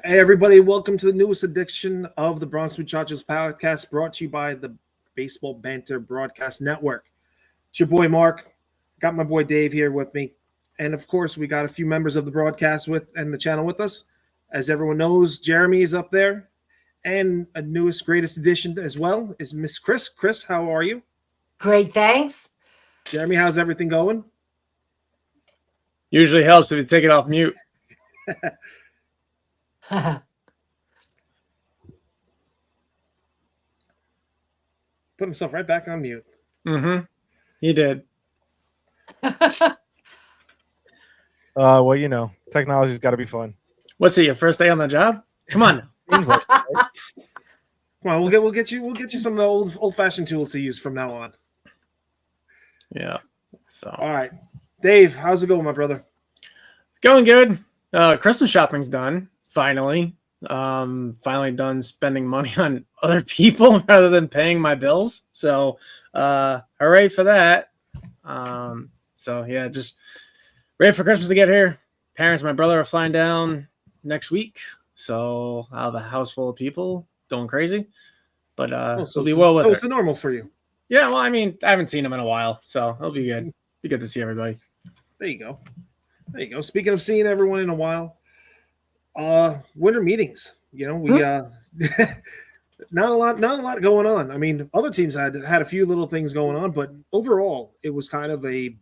Hey, everybody, welcome to the newest edition of the Bronx Muchachos podcast, brought to you by the Baseball Banter Broadcast Network. It's your boy, Mark. Got my boy, Dave, here with me. And, of course, we got a few members of the broadcast and the channel with us. As everyone knows, Jeremy is up there. And a newest, greatest addition as well is Miss Chris. Chris, how are you? Great, thanks. Jeremy, how's everything going? Usually helps if you take it off mute. Put himself right back on mute. Mm-hmm. He did. Well, you know, technology's got to be fun. What's it? Your first day on the job? Come on. Seems like it, right? Come on, we'll get you some of the old-fashioned tools to use from now on. Yeah. So All right, Dave, how's it going, my brother? it's going good. Christmas shopping's done. Finally. Finally done spending money on other people rather than paying my bills. So hooray for that. So yeah, just ready for Christmas to get here. Parents and my brother are flying down next week. So I'll have a house full of people going crazy. But it'll be well with it. it. It's the normal for you. Yeah, well, I mean, I haven't seen them in a while, so it'll be good. Be good to see everybody. There you go. There you go. Speaking of seeing everyone in a while, winter meetings. You know, we not a lot going on. I mean, other teams had a few little things going on, but overall, it was kind of a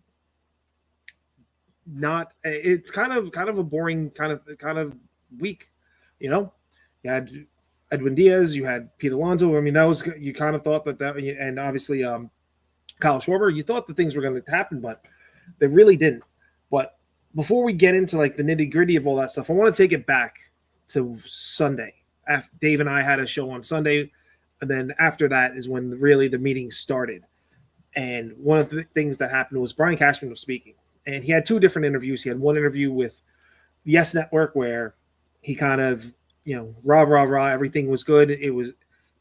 it's kind of a boring kind of week. You know, you had Edwin Diaz, you had Pete Alonso. I mean, that was, you kind of thought that, and obviously Kyle Schwarber, you thought that things were going to happen, but they really didn't. But before we get into like the nitty gritty of all that stuff, I want to take it back to Sunday. Dave and I had a show on Sunday, and then after that is when really the meeting started. And one of the things that happened was Brian Cashman was speaking, and he had two different interviews. He had one interview with the Yes Network where he kind of, you know, rah, everything was good. It was,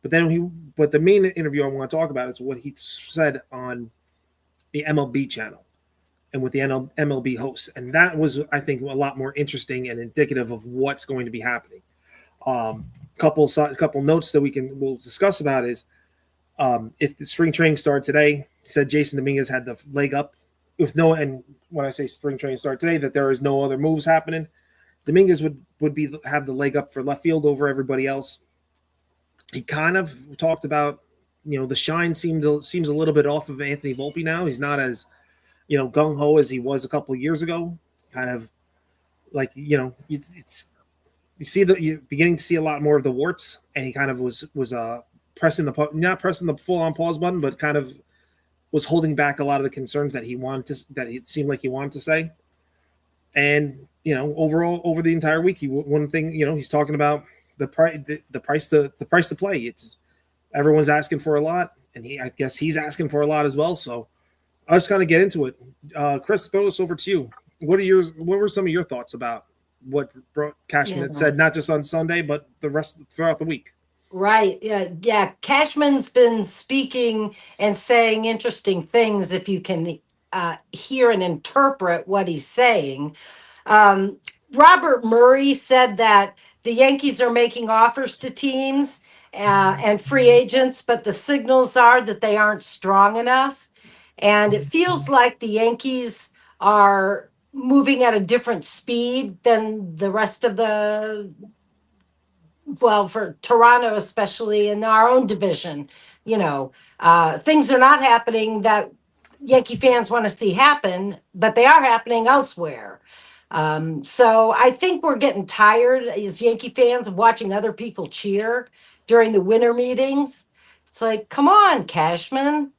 but the main interview I want to talk about is what he said on the MLB channel and with the MLB hosts. And that was, I think, a lot more interesting and indicative of what's going to be happening. Couple notes that we'll discuss about is if the spring training started today, he said Jason Domínguez had the leg up. And when I say spring training start today, that there is no other moves happening. Domínguez would have the leg up for left field over everybody else. He kind of talked about, you know, the shine seems a little bit off of Anthony Volpe now. He's not as, you know, gung ho as he was a couple of years ago. Kind of like, you know, you're beginning to see a lot more of the warts, and he kind of was not pressing the full on pause button, but kind of was holding back a lot of the concerns that it seemed like he wanted to say. And, you know, overall, over the entire week, one thing, you know, he's talking about the price to play. It's everyone's asking for a lot, and I guess he's asking for a lot as well. So I'll just kind of get into it. Chris, throw this over to you. What were some of your thoughts about what Cashman had said, not just on Sunday, but the rest throughout the week? Right. Yeah. Cashman's been speaking and saying interesting things if you can hear and interpret what he's saying. Robert Murray said that the Yankees are making offers to teams and free agents, but the signals are that they aren't strong enough. And it feels like the Yankees are moving at a different speed than the rest of for Toronto, especially in our own division. You know, things are not happening that Yankee fans want to see happen, but they are happening elsewhere. So I think we're getting tired as Yankee fans of watching other people cheer during the winter meetings. It's like, come on, Cashman.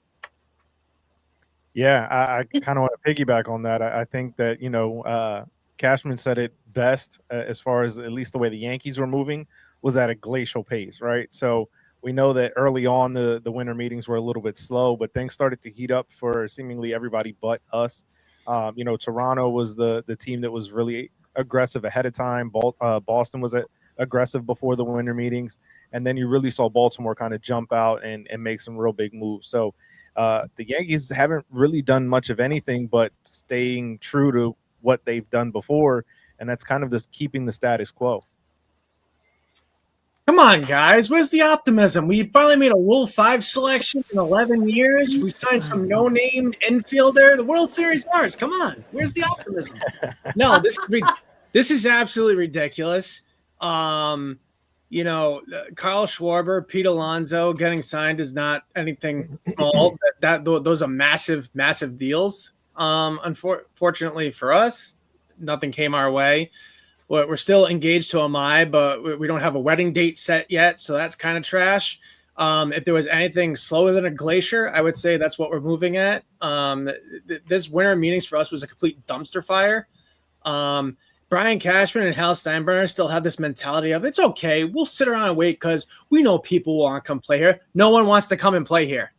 Yeah, I kind of want to piggyback on that. I think that, you know, Cashman said it best as far as at least the way the Yankees were moving was at a glacial pace, right? So we know that early on the winter meetings were a little bit slow, but things started to heat up for seemingly everybody but us. You know, Toronto was the team that was really aggressive ahead of time. Boston was aggressive before the winter meetings, and then you really saw Baltimore kind of jump out and make some real big moves. So the Yankees haven't really done much of anything but staying true to what they've done before, and that's kind of keeping the status quo. Come on, guys. Where's the optimism? We finally made a Rule 5 selection in 11 years. We signed some no-name infielder. The World Series ours. Come on. Where's the optimism? No, this is absolutely ridiculous. Carl Schwarber, Pete Alonso getting signed is not anything small. Those are massive, massive deals. Unfortunately for us, nothing came our way. We're still engaged to Amai, but we don't have a wedding date set yet, so that's kind of trash. If there was anything slower than a glacier, I would say that's what we're moving at. This winter meetings for us was a complete dumpster fire. Brian Cashman and Hal Steinbrenner still have this mentality of it's okay, we'll sit around and wait because we know people want to come play here. No one wants to come and play here.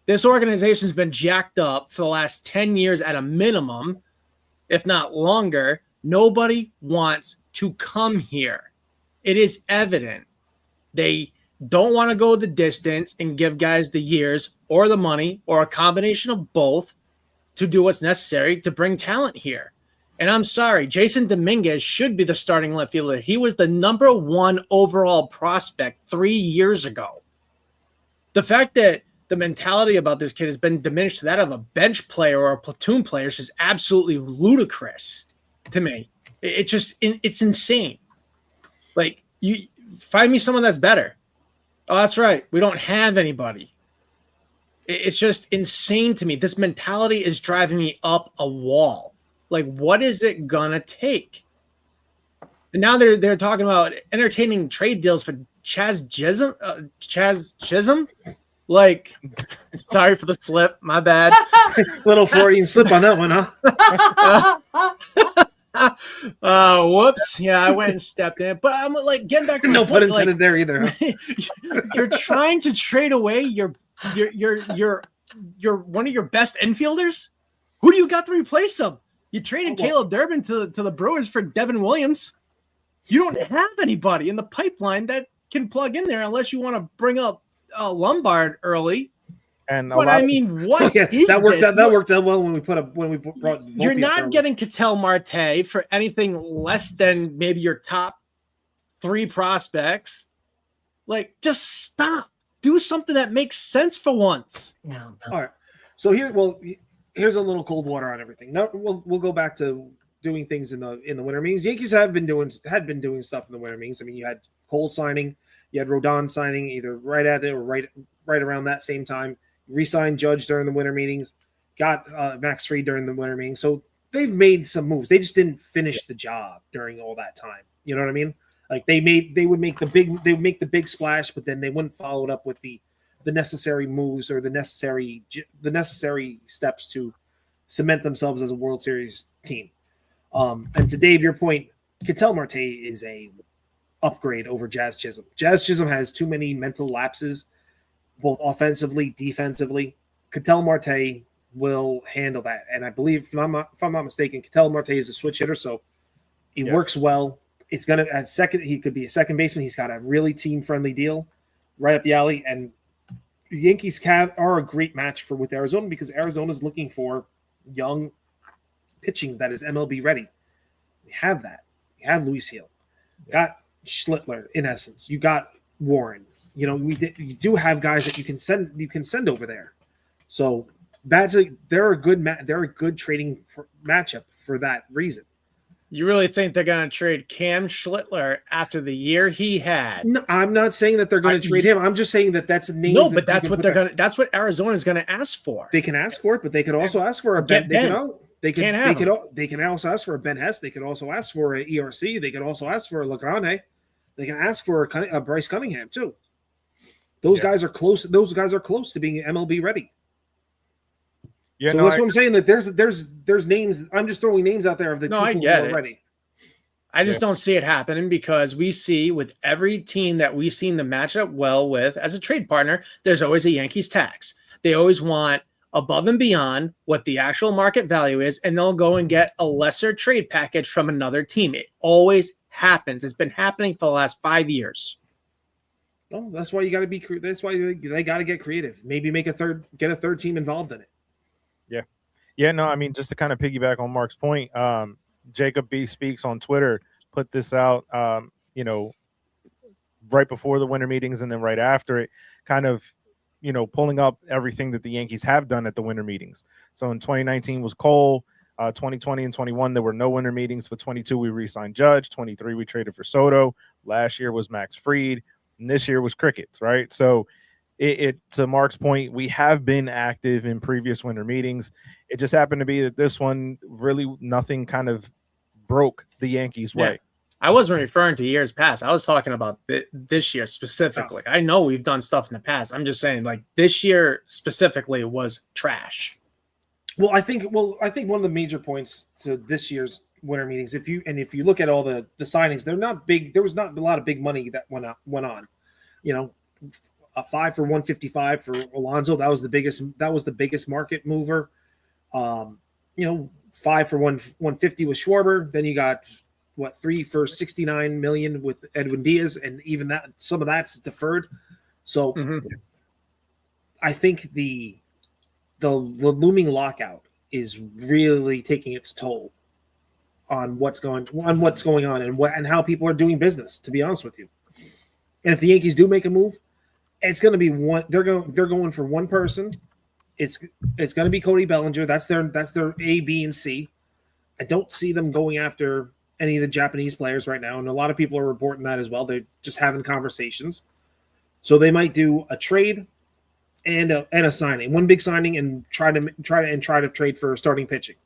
This organization's been jacked up for the last 10 years at a minimum, if not longer. Nobody wants to come here. It is evident. They don't want to go the distance and give guys the years or the money or a combination of both to do what's necessary to bring talent here. And I'm sorry, Jason Domínguez should be the starting left fielder. He was the number 1 overall prospect 3 years ago. The fact that the mentality about this kid has been diminished to that of a bench player or a platoon player is just absolutely ludicrous to me. It's insane. Like, you find me someone that's better. Oh, that's right. We don't have anybody. It's just insane to me. This mentality is driving me up a wall. Like, what is it gonna take? And now they're talking about entertaining trade deals for Chaz Chisholm. Like, sorry for the slip. My bad. Little Freudian slip on that one, huh? Whoops. Yeah, I went and stepped in. But I'm like, getting back to No my pun point, intended there either. Huh? You're trying to trade away your one of your best infielders. Who do you got to replace him? You traded Caleb Durbin to the Brewers for Devin Williams. You don't have anybody in the pipeline that can plug in there unless you want to bring up Lombard early. And but I mean, what is that worked this? out? That worked out well when we brought. Volpe You're up not early. getting Ketel Marte for anything less than maybe your top 3 prospects. Like, just stop. Do something that makes sense for once. No. All right. So here's a little cold water on everything. Now we'll go back to doing things in the winter meetings. Yankees had been doing stuff in the winter meetings. I mean, you had Cole signing, you had Rodon signing either right at it or right around that same time. Re-signed Judge during the winter meetings, got Max Fried during the winter meetings. So they've made some moves. They just didn't finish the job during all that time. You know what I mean? Like they would make the big splash, but then they wouldn't follow it up with the necessary moves or the necessary steps to cement themselves as a World Series team. And to Dave, your point, Ketel Marte is a upgrade over Jazz Chisholm. Jazz Chisholm has too many mental lapses, both offensively, defensively. Ketel Marte will handle that. And I believe, if I'm not mistaken, Ketel Marte is a switch hitter, so it works well. It's gonna at second, he could be a second baseman. He's got a really team-friendly deal right up the alley. And the Yankees are a great match with Arizona because Arizona's looking for young pitching that is MLB ready. We have that. We have Luis Hill. Got Schlittler, in essence. You got Warren. You know, you do have guys that you can send over there. So they're a good trading matchup for that reason. You really think they're going to trade Cam Schlittler after the year he had? No, I'm not saying that they're going to trade him. I'm just saying that that's a name. No, but that's what they're going to. That's what Arizona is going to ask for. They can ask for it, but they could also ask for a Ben. They can also ask for a Ben Hess. They could also ask for an ERC. They could also ask for a Legrande. They can ask for a Bryce Cunningham too. Those guys are close. Those guys are close to being MLB ready. Yeah, so that's what I'm saying. That there's names. I'm just throwing names out there of the people who are ready. I just don't see it happening because we see with every team that we've seen the matchup well with as a trade partner, there's always a Yankees tax. They always want above and beyond what the actual market value is, and they'll go and get a lesser trade package from another team. It always happens. It's been happening for the last 5 years. Oh, that's why you got to be. That's why they got to get creative. Maybe get a third team involved in it. Yeah, no, I mean, just to kind of piggyback on Mark's point, Jacob B Speaks on Twitter put this out. right before the winter meetings and then right after it, kind of, pulling up everything that the Yankees have done at the winter meetings. So in 2019 was Cole. 2020 and 21, there were no winter meetings. But 22, we re-signed Judge. 23, we traded for Soto. Last year was Max Fried. And this year was Crickets, right? So it to Mark's point, we have been active in previous winter meetings. It just happened to be that this one, really nothing kind of broke the Yankees' way. I wasn't referring to years past. I was talking about this year specifically. I know we've done stuff in the past. I'm just saying, like, this year specifically was trash. Well, I think one of the major points to this year's winter meetings, if you look at all the signings, they're not big. There was not a lot of big money that went on. A 5 for 155 for Alonso, that was the biggest market mover. 5 for 150 with Schwarber. Then you got 3 for 69 million with Edwin Diaz, and even that, some of that's deferred. So I think the looming lockout is really taking its toll on what's going on and how people are doing business, to be honest with you. And if the Yankees do make a move, it's going to be one. They're going for one person. It's going to be Cody Bellinger. That's their A, B, and C. I don't see them going after any of the Japanese players right now, and a lot of people are reporting that as well. They're just having conversations, so they might do a trade and a signing, one big signing, and try to trade for starting pitching.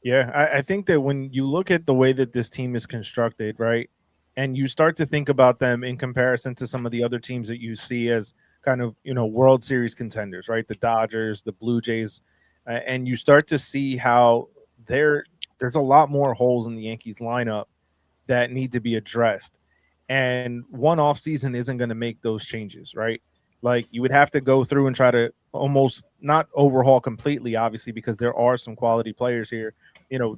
Yeah, I think that when you look at the way that this team is constructed, right, and you start to think about them in comparison to some of the other teams that you see as kind of, World Series contenders, right, the Dodgers, the Blue Jays, and you start to see how there's a lot more holes in the Yankees lineup that need to be addressed. And one off season isn't going to make those changes, right? Like, you would have to go through and try to almost not overhaul completely, obviously, because there are some quality players here.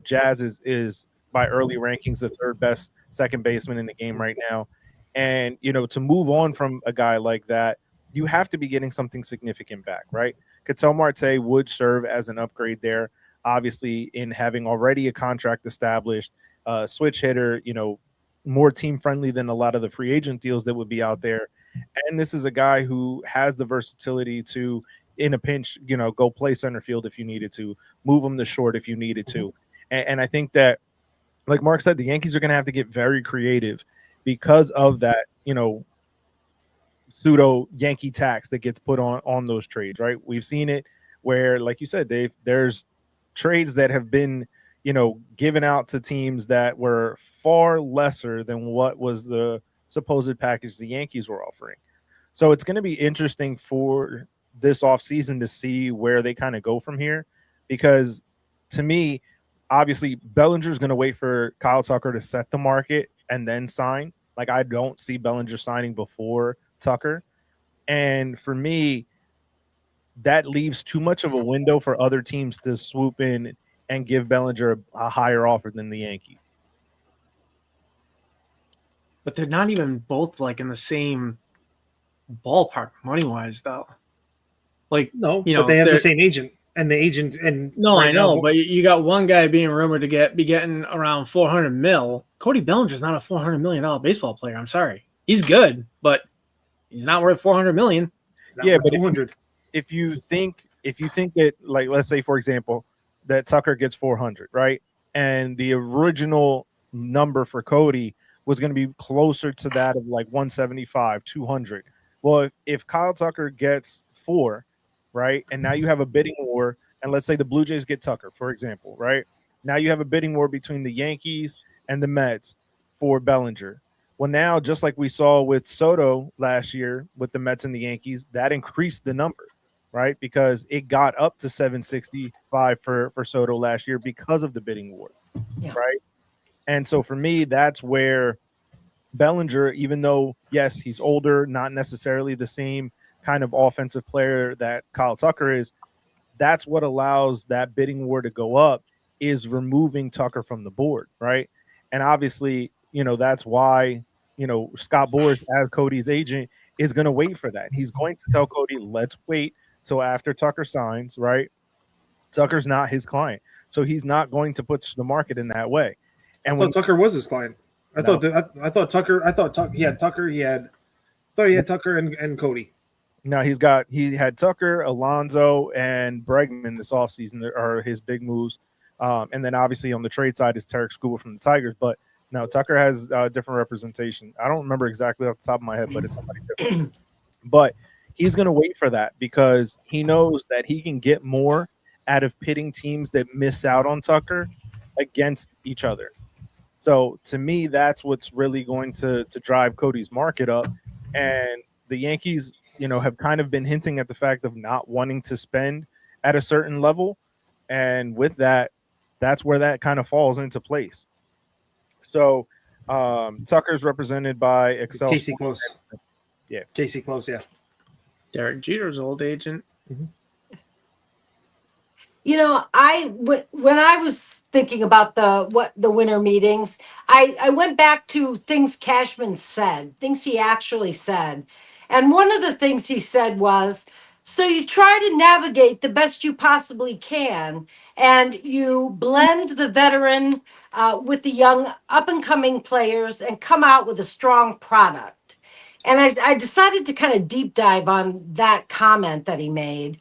Jazz is by early rankings the third best second baseman in the game right now. And, to move on from a guy like that, you have to be getting something significant back, right? Ketel Marte would serve as an upgrade there, obviously, in having already a contract established, switch hitter, more team friendly than a lot of the free agent deals that would be out there. And this is a guy who has the versatility to, in a pinch, go play center field if you needed to, move him to short if you needed to. And I think that, like Mark said, the Yankees are going to have to get very creative because of that, pseudo Yankee tax that gets put on those trades, right? We've seen it where, like you said, Dave, there's trades that have been, given out to teams that were far lesser than what was the supposed package the Yankees were offering. So it's going to be interesting for this offseason to see where they kind of go from here, because to me, obviously, Bellinger's going to wait for Kyle Tucker to set the market and then sign. Like, I don't see Bellinger signing before Tucker. And for me, that leaves too much of a window for other teams to swoop in and give Bellinger a higher offer than the Yankees. But they're not even both like in the same ballpark money wise, though. Like, no, but they have the same agent, and the agent and no, I know, but you got one guy being rumored to be getting around $400 million. Cody Bellinger's not a $400 million baseball player. I'm sorry, he's good, but he's not worth $400 million. Yeah, but if you think that, like, let's say, for example, that Tucker gets 400, right? And the original number for Cody was going to be closer to that of like 175, 200. Well, if Kyle Tucker gets 4, right, and now you have a bidding war, and let's say the Blue Jays get Tucker, for example, right? Now you have a bidding war between the Yankees and the Mets for Bellinger. Well, now, just like we saw with Soto last year with the Mets and the Yankees, that increased the number, right? Because it got up to 765 for Soto last year because of the bidding war, right? And so for me, that's where Bellinger, even though, yes, he's older, not necessarily the same kind of offensive player that Kyle Tucker is, that's what allows that bidding war to go up, is removing Tucker from the board, right? And obviously, that's why, Scott Boras, as Cody's agent, is going to wait for that. He's going to tell Cody, let's wait till after Tucker signs, right? Tucker's not his client, so he's not going to put the market in that way. And when Tucker was his client, I thought he had Tucker. He had Tucker and Cody. Now he had Tucker, Alonso, and Bregman this offseason are his big moves. And then obviously on the trade side is Tarek Skubal from the Tigers. But no, Tucker has different representation. I don't remember exactly off the top of my head, but it's somebody different. But he's going to wait for that because he knows that he can get more out of pitting teams that miss out on Tucker against each other. So to me, that's what's really going to drive Cody's market up. And the Yankees, have kind of been hinting at the fact of not wanting to spend at a certain level. And with that, that's where that kind of falls into place. So Tucker's represented by Excel. Casey Close. Yeah. Casey Close, yeah. Derek Jeter's old agent. Mm-hmm. When I was thinking about the winter meetings, I went back to things Cashman said, things he actually said. And one of the things he said was, so you try to navigate the best you possibly can, and you blend the veteran with the young up-and-coming players and come out with a strong product. And I decided to kind of deep dive on that comment that he made.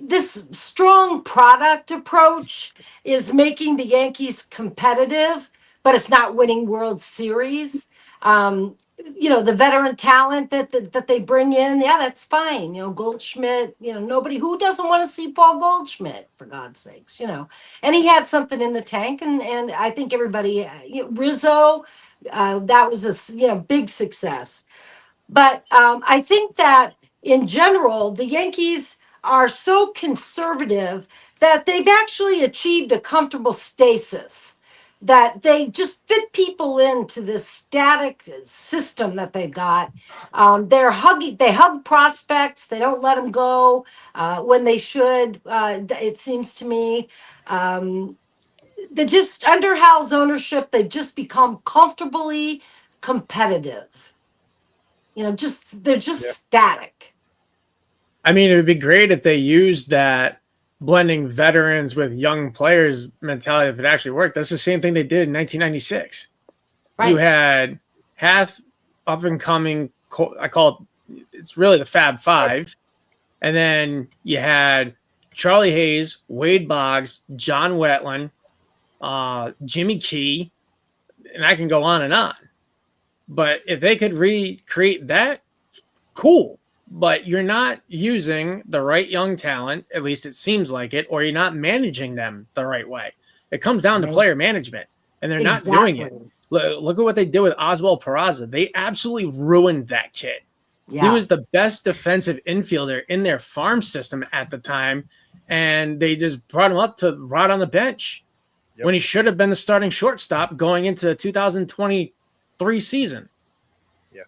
This strong product approach is making the Yankees competitive, but it's not winning World Series. The veteran talent that they bring in, yeah, that's fine. Goldschmidt, nobody who doesn't want to see Paul Goldschmidt, for God's sakes, and he had something in the tank, and I think everybody, Rizzo, that was a big success. But I think that in general, the Yankees are so conservative that they've actually achieved a comfortable stasis, that they just fit people into this static system that they've got. They hug prospects. They don't let them go when they should. It seems to me. They just under Hal's ownership, they've just become comfortably competitive. They're just static. I mean, it would be great if they used that blending veterans with young players mentality if it actually worked. That's the same thing they did in 1996. Right. You had half up and coming, I call it's really the Fab Five. And then you had Charlie Hayes, Wade Boggs, John Wetland, Jimmy Key, and I can go on and on. But if they could recreate that, cool. But you're not using the right young talent, at least it seems like it, or you're not managing them the right way. It comes down to player management, and they're not doing it. Look at what they did with Oswald Peraza. They absolutely ruined that kid. Yeah. He was the best defensive infielder in their farm system at the time, and they just brought him up to rot on the bench when he should have been the starting shortstop going into the 2023 season. Yeah.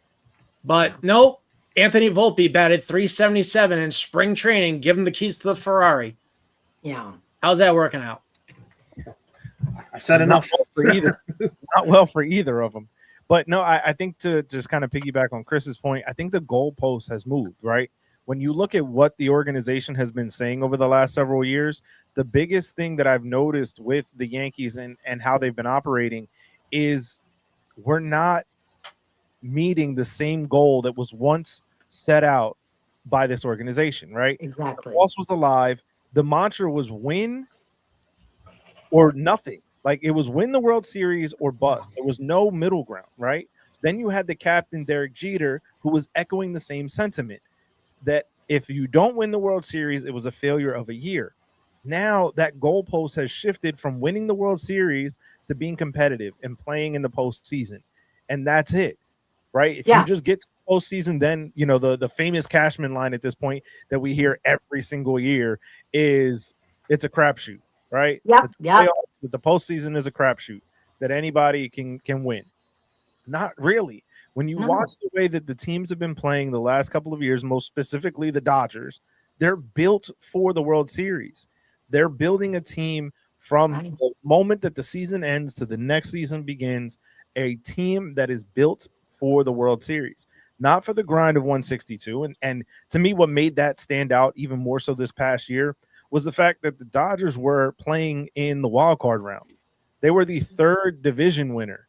But nope. Anthony Volpe batted .377 in spring training. Give him the keys to the Ferrari. Yeah. How's that working out? I've said enough. Not well for either of them. But no, I think to just kind of piggyback on Chris's point, I think the goalpost has moved, right? When you look at what the organization has been saying over the last several years, the biggest thing that I've noticed with the Yankees and how they've been operating is we're not meeting the same goal that was once set out by this organization, right? Exactly. The pulse was alive. The mantra was win or nothing. Like it was win the World Series or bust. There was no middle ground, right? Then you had the captain, Derek Jeter, who was echoing the same sentiment that if you don't win the World Series, it was a failure of a year. Now that goalpost has shifted from winning the World Series to being competitive and playing in the postseason. And that's it. Right. If you just get to the postseason, then, the famous Cashman line at this point that we hear every single year is it's a crapshoot. Right. Yeah. The postseason is a crapshoot that anybody can win. Not really. When you watch the way that the teams have been playing the last couple of years, most specifically the Dodgers, they're built for the World Series. They're building a team from the moment that the season ends to the next season begins, a team that is built for the World Series, not for the grind of 162. And to me, what made that stand out even more so this past year was the fact that the Dodgers were playing in the wild card round. They were the third division winner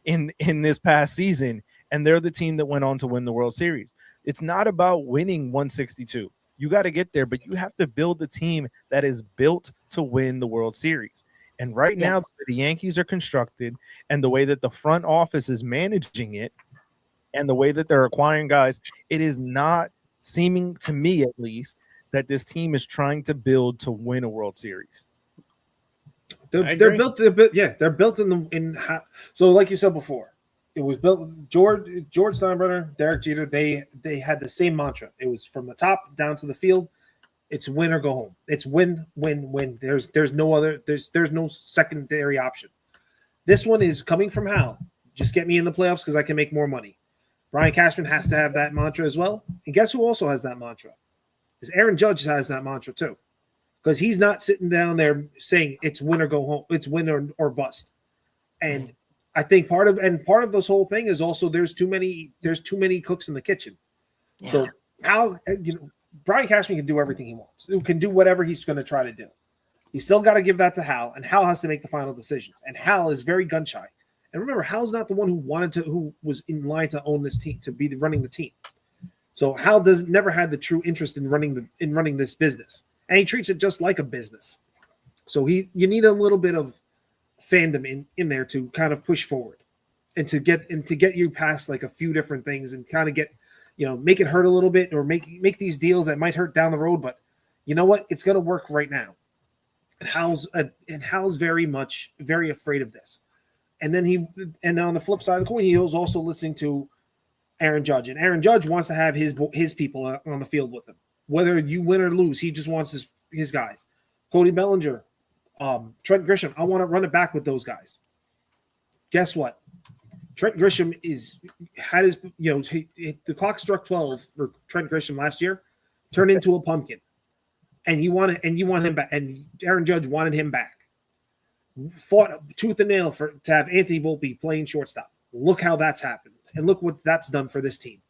in this past season, and they're the team that went on to win the World Series. It's not about winning 162. You got to get there, but you have to build the team that is built to win the World Series. And right now, Yes. the Yankees are constructed, and the way that the front office is managing it, and the way that they're acquiring guys, it is not seeming to me, at least, that this team is trying to build to win a World Series. They're built. They're built so like you said before, it was built. George Steinbrenner, Derek Jeter. They had the same mantra. It was from the top down to the field. It's win or go home. It's win, win, win. There's no other. There's no secondary option. This one is coming from Hal. Just get me in the playoffs because I can make more money. Brian Cashman has to have that mantra as well. And guess who also has that mantra? Is Aaron Judge has that mantra too. Because he's not sitting down there saying it's win or go home, it's win or bust. And I think part of this whole thing is also there's too many cooks in the kitchen. Yeah. So how Brian Cashman can do everything he wants. He can do whatever he's going to try to do. He's still got to give that to Hal, and Hal has to make the final decisions. And Hal is very gun shy. And remember, Hal's not the one who was in line to own this team, to be running the team. So Hal never had the true interest in running this business. And he treats it just like a business. So you need a little bit of fandom in there to kind of push forward and to get you past like a few different things and kind of get, make it hurt a little bit or make these deals that might hurt down the road. But you know what? It's going to work right now. And Hal's very afraid of this. And then on the flip side of the coin, he was also listening to Aaron Judge, and Aaron Judge wants to have his people on the field with him. Whether you win or lose, he just wants his guys. Cody Bellinger, Trent Grisham, I want to run it back with those guys. Guess what? Trent Grisham the clock struck 12 for Trent Grisham last year, turned into a pumpkin. And you want him back, and Aaron Judge wanted him back. Fought tooth and nail to have Anthony Volpe playing shortstop. Look how that's happened. And look what that's done for this team.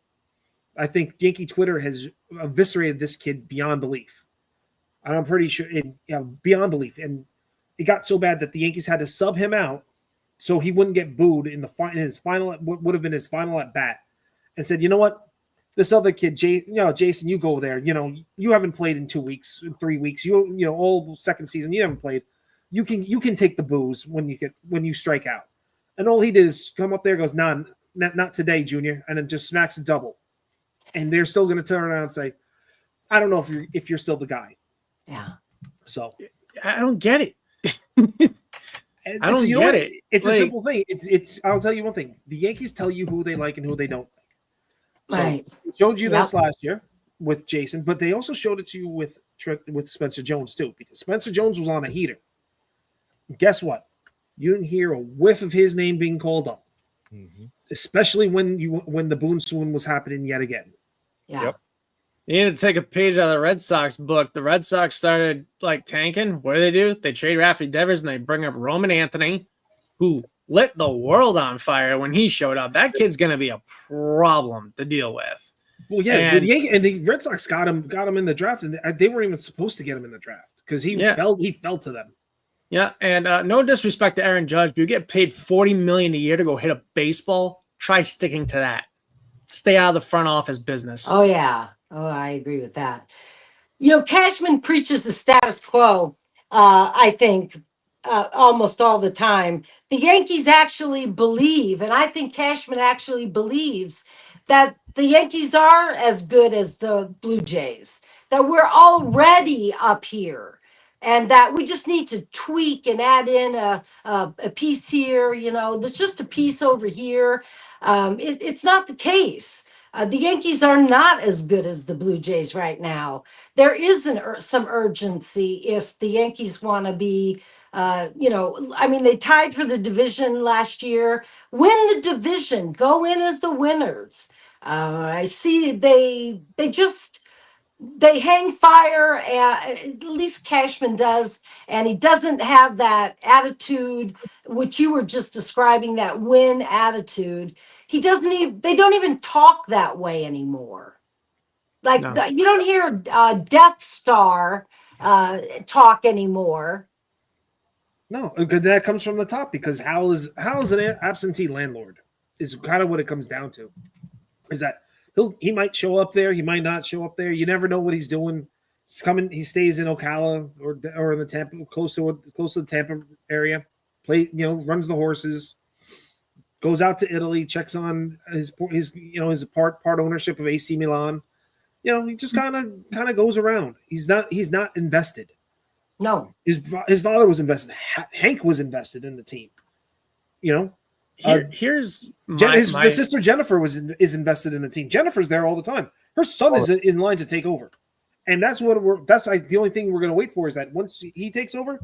I think Yankee Twitter has eviscerated this kid beyond belief. I'm pretty sure beyond belief. And it got so bad that the Yankees had to sub him out so he wouldn't get booed in his final, what would have been his final at bat, and said, you know what? This other kid, Jason, you go there. You haven't played in 2 weeks, 3 weeks. All second season, you haven't played. You can take the boos when you strike out. And all he did is come up there, goes, nah, not today, Junior, and then just smacks a double. And they're still going to turn around and say, I don't know if you're still the guy. Yeah. So I don't get it. I don't get it. It's a simple thing. I'll tell you one thing. The Yankees tell you who they like and who they don't like. Right. So they showed you this last year with Jason, but they also showed it to you with Spencer Jones too, because Spencer Jones was on a heater. Guess what? You didn't hear a whiff of his name being called up, especially when the Boone swoon was happening yet again. Yeah. Yep. You need to take a page out of the Red Sox book. The Red Sox started tanking. What do? They trade Rafi Devers and they bring up Roman Anthony, who lit the world on fire when he showed up. That kid's going to be a problem to deal with. Well, yeah, the Red Sox got him in the draft, and they weren't even supposed to get him in the draft because he fell to them. Yeah, and no disrespect to Aaron Judge, but you get paid $40 million a year to go hit a baseball. Try sticking to that. Stay out of the front office business. Oh yeah. Oh, I agree with that. Cashman preaches the status quo. I think almost all the time. The Yankees actually believe, and I think Cashman actually believes that the Yankees are as good as the Blue Jays. That we're already up here. And that we just need to tweak and add in a piece here. There's just a piece over here. It's not the case. The Yankees are not as good as the Blue Jays right now. There is some urgency if the Yankees want to be, they tied for the division last year. Win the division. Go in as the winners. I see they hang fire, at least Cashman does, and he doesn't have that attitude, which you were just describing, that win attitude. They don't even talk that way anymore. You don't hear Death Star talk anymore. No, that comes from the top because Hal is an absentee landlord is kind of what it comes down to. Is that he might show up there, he might not show up there. You never know what he's doing. He stays in Ocala or in the Tampa, close to the Tampa area. Runs the horses, goes out to Italy, checks on his part ownership of AC Milan. He just kind of goes around. He's not invested. No, His father was invested. Hank was invested in the team. Here's my his sister Jennifer is invested in the team. Jennifer's there all the time. Her son is in line to take over, and that's the only thing we're going to wait for is that once he takes over,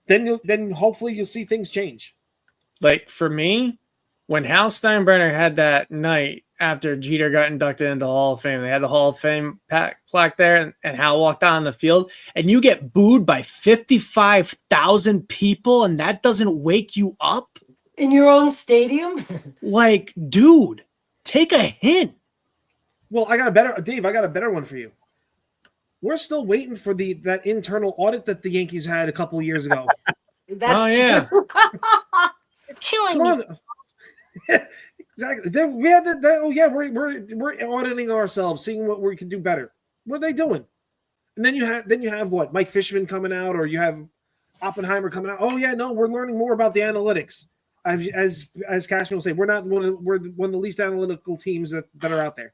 then hopefully you'll see things change. Like for me, when Hal Steinbrenner had that night after Jeter got inducted into the Hall of Fame, they had the Hall of Fame plaque there, and Hal walked on the field, and you get booed by 55,000 people, and that doesn't wake you up in your own stadium. Like, dude, take a hint. Well, I got a better one for you. We're still waiting for that internal audit that the Yankees had a couple of years ago. That's true. Killing me. Exactly. We had that. Oh yeah, we're auditing ourselves, seeing what we can do better. What are they doing? And then you have what? Mike Fishman coming out, or you have Oppenheimer coming out. Oh yeah, no, we're learning more about the analytics. As Cashman will say, we're one of the least analytical teams that are out there.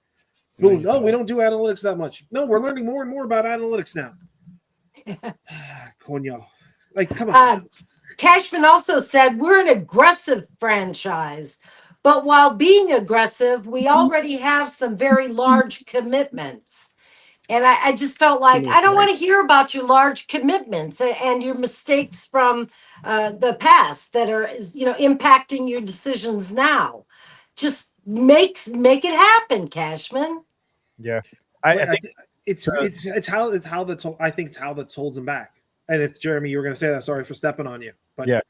No, we don't do analytics that much. No, we're learning more and more about analytics now. Coño. Like, come on. Cashman also said we're an aggressive franchise, but while being aggressive, we already have some very large commitments. And I just felt like I don't want to hear about your large commitments and your mistakes from the past that are impacting your decisions now. Just make it happen, Cashman. Yeah, I think it's how that holds him back. And if Jeremy, you were going to say that, sorry for stepping on you, but yeah,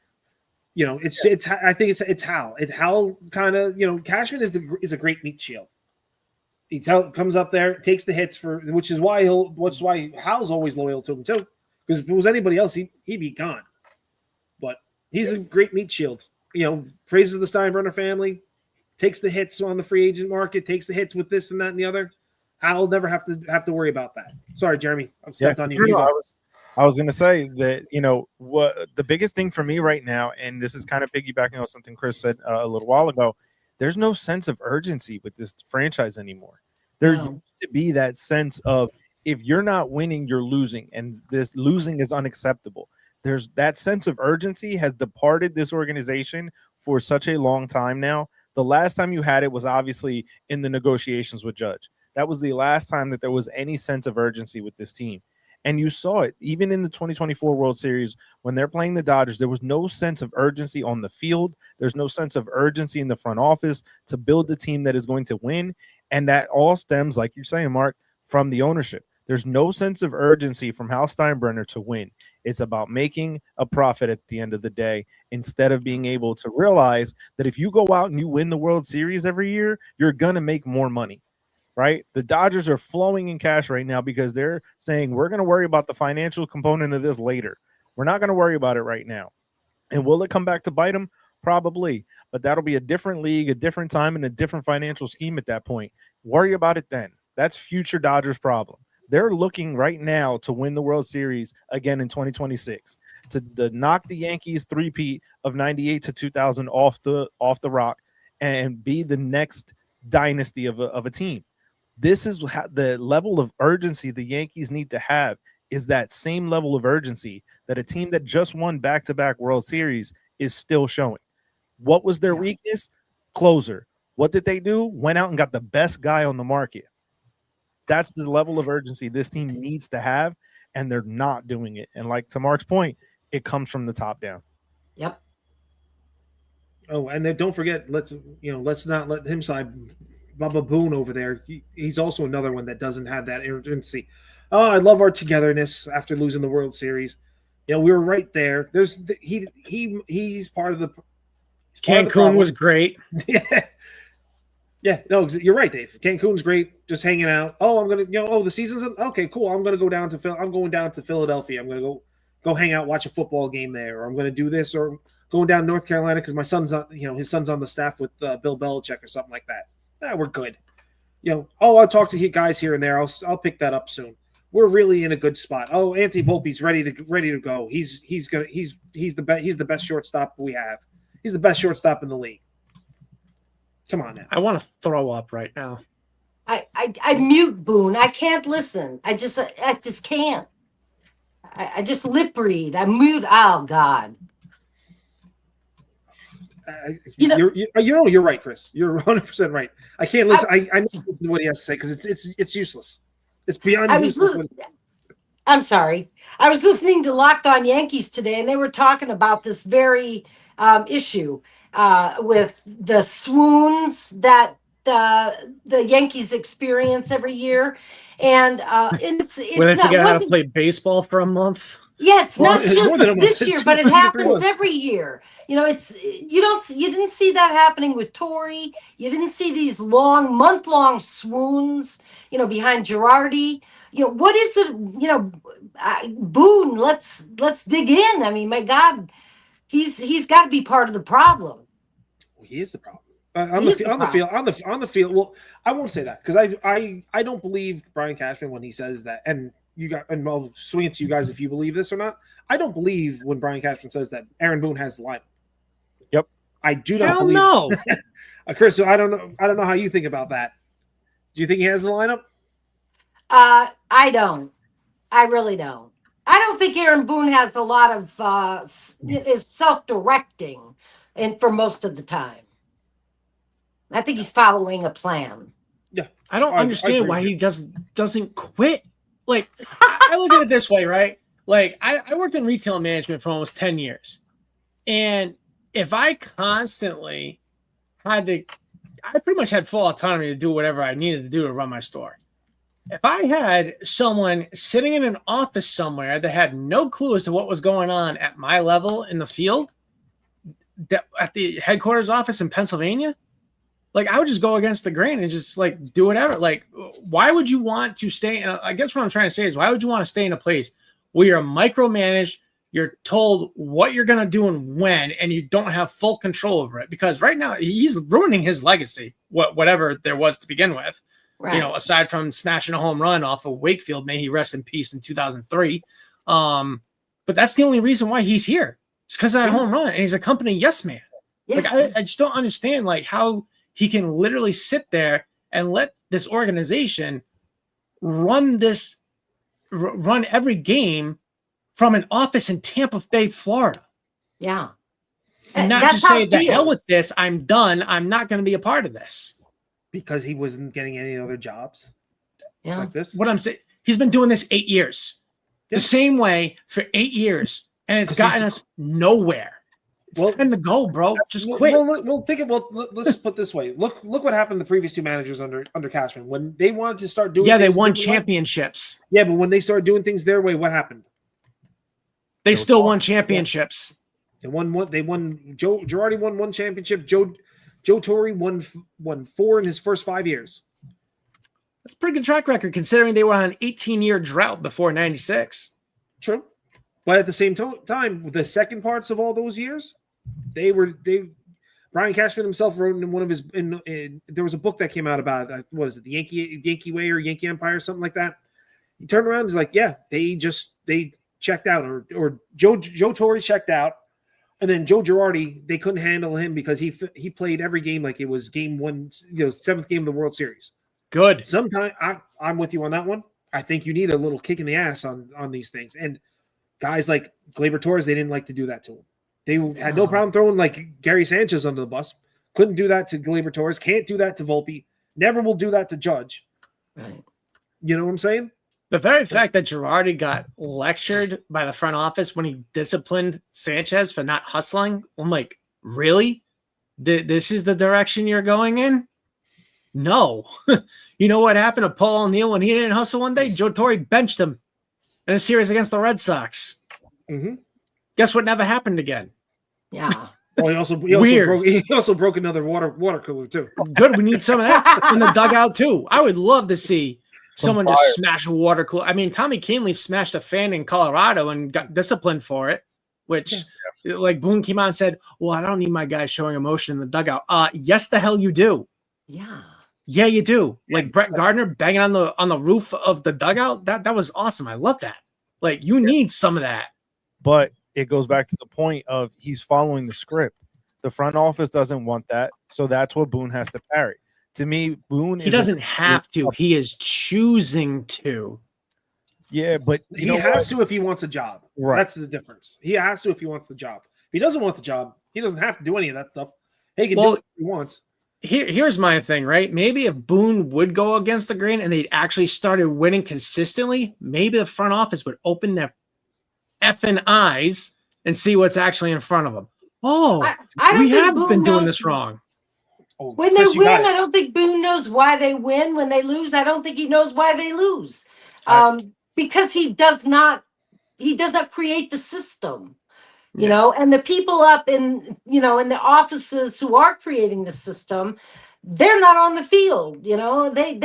I think it's Hal. It's Hal kind of Cashman is a great meat shield. He comes up there, takes the hits which is why Hal's always loyal to him too. Because if it was anybody else, he'd be gone. But he's a great meat shield. Praises the Steinbrenner family, takes the hits on the free agent market, takes the hits with this and that and the other. Hal'll never have to worry about that. Sorry, Jeremy, I've stepped on you. I was going to say that what the biggest thing for me right now, and this is kind of piggybacking on something Chris said a little while ago. There's no sense of urgency with this franchise anymore. There used to be that sense of if you're not winning, you're losing, and this losing is unacceptable. There's that sense of urgency has departed this organization for such a long time now. The last time you had it was obviously in the negotiations with Judge. That was the last time that there was any sense of urgency with this team. And you saw it even in the 2024 World Series when they're playing the Dodgers. There was no sense of urgency on the field. There's no sense of urgency in the front office to build the team that is going to win. And that all stems, like you're saying, Mark, from the ownership. There's no sense of urgency from Hal Steinbrenner to win. It's about making a profit at the end of the day instead of being able to realize that if you go out and you win the World Series every year, you're going to make more money. Right? The Dodgers are flowing in cash right now because they're saying we're going to worry about the financial component of this later. We're not going to worry about it right now. And will it come back to bite them? Probably. But that'll be a different league, a different time, and a different financial scheme at that point. Worry about it then. That's future Dodgers problem. They're looking right now to win the World Series again in 2026, to knock the Yankees three-peat of 98 to 2000 off the rock and be the next dynasty of a team. This is the level of urgency the Yankees need to have, is that same level of urgency that a team that just won back-to-back World Series is still showing. What was their weakness? Closer. What did they do? Went out and got the best guy on the market. That's the level of urgency this team needs to have, and they're not doing it. And like to Mark's point, it comes from the top down. Yep. Oh, and then don't forget, let's not let him side Bubba Boone over there. He's also another one that doesn't have that urgency. Oh, I love our togetherness after losing the World Series. We were right there. He's part of the Cancun was great. Yeah. No, you're right, Dave. Cancun's great. Just hanging out. Oh, I'm gonna, the season's okay, cool. I'm going down to Philadelphia. I'm going to go hang out, watch a football game there, or I'm going to do this, or going down to North Carolina because my son's on, his son's on the staff with Bill Belichick or something like that. We're good. I'll talk to guys here and there. I'll pick that up soon. We're really in a good spot. Oh, Anthony Volpe's ready to go. He's the best shortstop we have. He's the best shortstop in the league. Come on now. I want to throw up right now. I mute Boone. I can't listen. I just can't. I just lip read. I mute. Oh God. You're right, Chris. You're 100% right. I can't listen. I need to listen to what he has to say because it's useless. It's beyond useless. I'm sorry. I was listening to Locked On Yankees today, and they were talking about this very issue with the swoons that the Yankees experience every year, and it's where they forget how to play baseball for a month. Yeah, it's not it's just this year, but it happens months. every year. You didn't see that happening with Torrey. You didn't see these month-long swoons, behind Girardi. What is it? Boone, let's dig in. I mean, my God, he's got to be part of the problem. He is the problem. On the field. Well, I won't say that because I don't believe Brian Cashman when he says that. And I'll swing it to you guys if you believe this or not. I don't believe when Brian Cashman says that Aaron Boone has the lineup. Yep. I do not Hell believe. No. Chris, so I don't know how you think about that. Do you think he has the lineup? I don't. I really don't. I don't think Aaron Boone has a lot of is self-directing, and for most of the time. I think he's following a plan. Yeah. I don't understand why he doesn't quit. Like, I look at it this way, right? Like, I worked in retail management for almost 10 years. And if I constantly I pretty much had full autonomy to do whatever I needed to do to run my store. If I had someone sitting in an office somewhere that had no clue as to what was going on at my level in the field, at the headquarters office in Pennsylvania, like, I would just go against the grain and just, like, do whatever. Like, why would you want to stay in I guess what I'm trying to say is, why would you want to stay in a place where you're micromanaged, you're told what you're going to do and when, and you don't have full control over it? Because right now, he's ruining his legacy, whatever there was to begin with. Right. Aside from smashing a home run off of Wakefield, may he rest in peace, in 2003. But that's the only reason why he's here. It's because of that home run, and he's a company yes man. Yeah. Like, I just don't understand, like, how he can literally sit there and let this organization run every game from an office in Tampa Bay, Florida. Yeah. And not just say, the hell with this, I'm done. I'm not going to be a part of this. Because he wasn't getting any other jobs. Yeah. Like this. What I'm saying, he's been doing this 8 years. Yeah. The same way for 8 years. And it's gotten us nowhere. It's time to go, bro. Just quit. Let's put it this way. Look what happened to the previous two managers under Cashman. When they wanted to start doing they won championships. Yeah, but when they started doing things their way, what happened? They still won championships. They won. Girardi won one championship. Joe Torre won 4 in his first 5 years. That's a pretty good track record considering they were on an 18-year drought before 96. True. But at the same time, the second parts of all those years, Brian Cashman himself wrote in one of his there was a book that came out about what is it, the Yankee Way or Yankee Empire, something like that. He turned around and was like, yeah, they checked out, or Joe Torre checked out. And then Joe Girardi, they couldn't handle him because he played every game like it was game one, 7th game of the World Series. Good. Sometimes I'm with you on that one. I think you need a little kick in the ass on these things. And guys like Gleyber Torres, they didn't like to do that to him. They had no problem throwing like Gary Sanchez under the bus. Couldn't do that to Gleyber Torres. Can't do that to Volpe. Never will do that to Judge. Right. You know what I'm saying? The very fact that Girardi got lectured by the front office when he disciplined Sanchez for not hustling, I'm like, really? This is the direction you're going in? No. You know what happened to Paul O'Neill when he didn't hustle one day? Joe Torre benched him in a series against the Red Sox. Mm-hmm. Guess what never happened again? Yeah. Well, he also broke another water cooler too. Good. We need some of that in the dugout too. I would love to see Someone just smashed a water cooler. I mean, Tommy Kahnle smashed a fan in Colorado and got disciplined for it, which like Boone came out and said, well, I don't need my guys showing emotion in the dugout. Yes, the hell you do. Yeah. Yeah, you do. Like Brett Gardner banging on the roof of the dugout. That was awesome. I love that. Like, you need some of that. But it goes back to the point of he's following the script. The front office doesn't want that, so that's what Boone has to parry. To me, Boone he doesn't have to. He is choosing to. Yeah, but he has to if he wants a job. Right. That's the difference. He has to if he wants the job. If he doesn't want the job, he doesn't have to do any of that stuff. He can do what he wants. Here's my thing, right? Maybe if Boone would go against the grain and they'd actually started winning consistently, maybe the front office would open their effing eyes and see what's actually in front of them. Oh, we have been doing this wrong. When they win, I don't think Boone knows why they win. When they lose, I don't think he knows why they lose. Because he does not create the system, you know, and the people up in the offices who are creating the system, they're not on the field, you know, they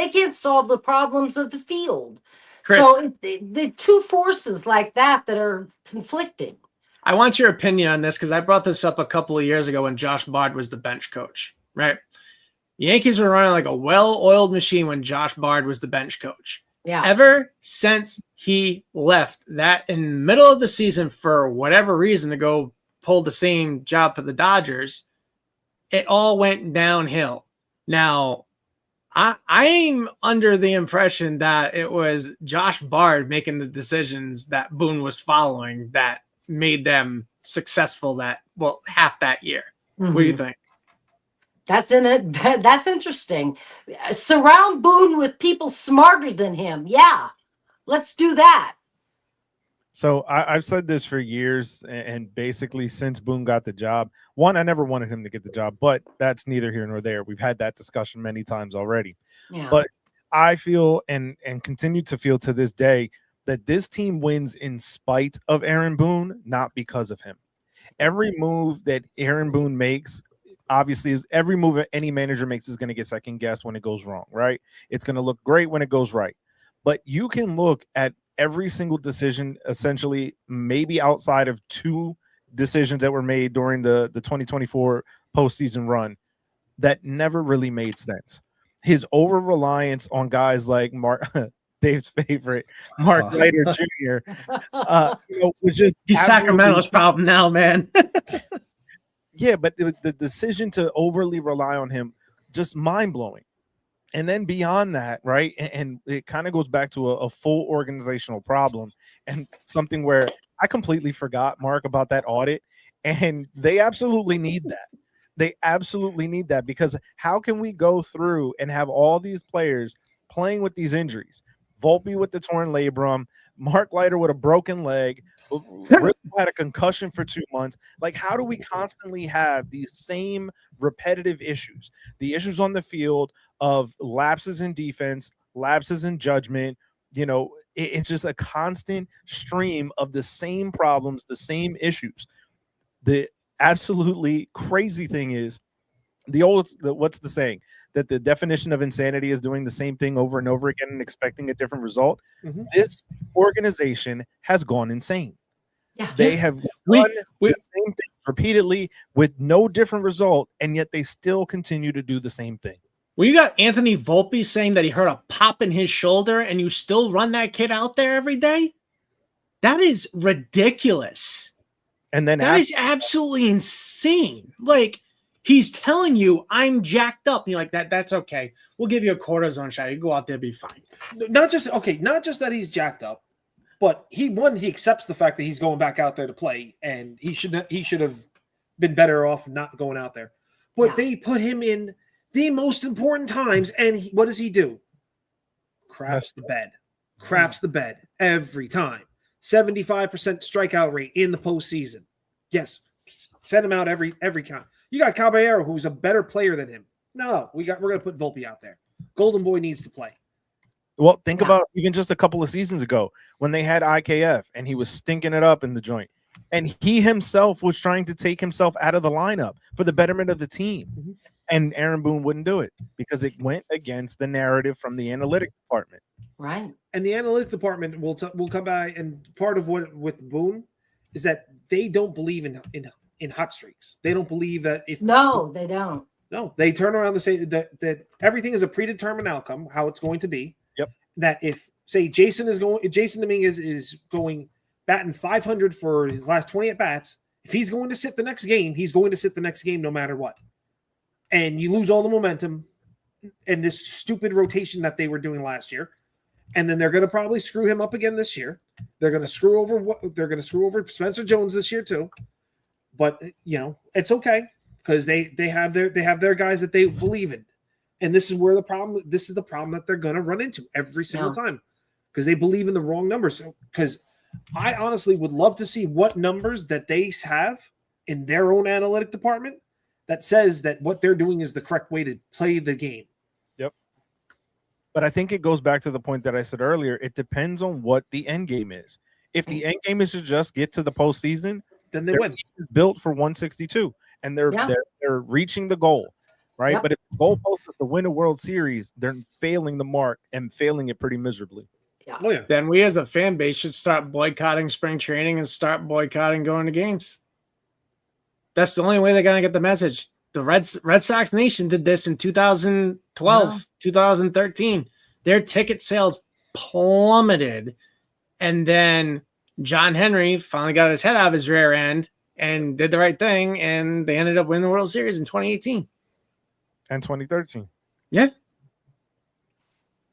can't solve the problems of the field. Chris, so the two forces like that are conflicting. I want your opinion on this because I brought this up a couple of years ago when Josh Bard was the bench coach, right? The Yankees were running like a well-oiled machine when Josh Bard was the bench coach. Yeah. Ever since he left that in the middle of the season for whatever reason to go pull the same job for the Dodgers, it all went downhill. Now, I'm under the impression that it was Josh Bard making the decisions that Boone was following that made them successful half that year. Mm-hmm. What do you think? That's that's interesting. Surround Boone with people smarter than him. Yeah, let's do that. So I've said this for years, and basically since Boone got the job, one, I never wanted him to get the job, but that's neither here nor there. We've had that discussion many times already. Yeah. But I feel and continue to feel to this day that this team wins in spite of Aaron Boone, not because of him. Every move that Aaron Boone makes, obviously, every move any manager makes is going to get second guessed when it goes wrong, right? It's going to look great when it goes right. But you can look at every single decision, essentially, maybe outside of two decisions that were made during the 2024 postseason run that never really made sense. His over-reliance on guys like Dave's favorite, Mark Leiter Jr. Was just he's Sacramento's problem now, man. Yeah, but the decision to overly rely on him, just mind-blowing. And then beyond that, right, and it kind of goes back to a full organizational problem and something where I completely forgot, Mark, about that audit, and they absolutely need that. They absolutely need that because how can we go through and have all these players playing with these injuries? Volpe with the torn labrum, Mark Leiter with a broken leg, had a concussion for 2 months. Like, how do we constantly have these same repetitive issues? The issues on the field of lapses in defense, lapses in judgment, it's just a constant stream of the same problems, the same issues. The absolutely crazy thing is what's the saying? That the definition of insanity is doing the same thing over and over again and expecting a different result. Mm-hmm. This organization has gone insane. Yeah. They have done the same thing repeatedly with no different result, and yet they still continue to do the same thing. Well, you got Anthony Volpe saying that he heard a pop in his shoulder, and you still run that kid out there every day? That is ridiculous. And then that is absolutely insane. Like, he's telling you, I'm jacked up. And you're like, that's okay. We'll give you a cortisone shot. You go out there, be fine. Not just that he's jacked up, but he accepts the fact that he's going back out there to play, and he should have been better off not going out there. But they put him in the most important times, and what does he do? Craps the bed every time. 75% strikeout rate in the postseason. Yes, send him out every count. You got Caballero, who's a better player than him. No, we're going to put Volpe out there. Golden Boy needs to play. Well, think about even just a couple of seasons ago when they had IKF and he was stinking it up in the joint. And he himself was trying to take himself out of the lineup for the betterment of the team. Mm-hmm. And Aaron Boone wouldn't do it because it went against the narrative from the analytic department. Right. And the analytic department will come by, and part of what with Boone is that they don't believe in hot streaks. They don't believe that No, they don't. No, they turn around and say that everything is a predetermined outcome, how it's going to be. Yep. That if say Jason Domínguez is going batting 500 for his last 20 at bats, if he's going to sit the next game, he's going to sit the next game no matter what. And you lose all the momentum and this stupid rotation that they were doing last year. And then they're going to probably screw him up again this year. They're going to screw over Spencer Jones this year too. But it's okay because they have their guys that they believe in. And this is the problem that they're going to run into every single time because they believe in the wrong numbers. So, because I honestly would love to see what numbers that they have in their own analytic department that says that what they're doing is the correct way to play the game. Yep. But I think it goes back to the point that I said earlier. It depends on what the end game is. If the end game is to just get to the postseason, then they win. Is built for 162, and they're reaching the goal, right? Yep. But if the goalpost is to win a World Series, they're failing the mark and failing it pretty miserably. Yeah. Oh yeah. Then we as a fan base should start boycotting spring training and start boycotting going to games. That's the only way they're going to get the message. The Red Sox Nation did this in 2012, 2013. Their ticket sales plummeted. And then John Henry finally got his head out of his rear end and did the right thing. And they ended up winning the World Series in 2018. And 2013. Yeah.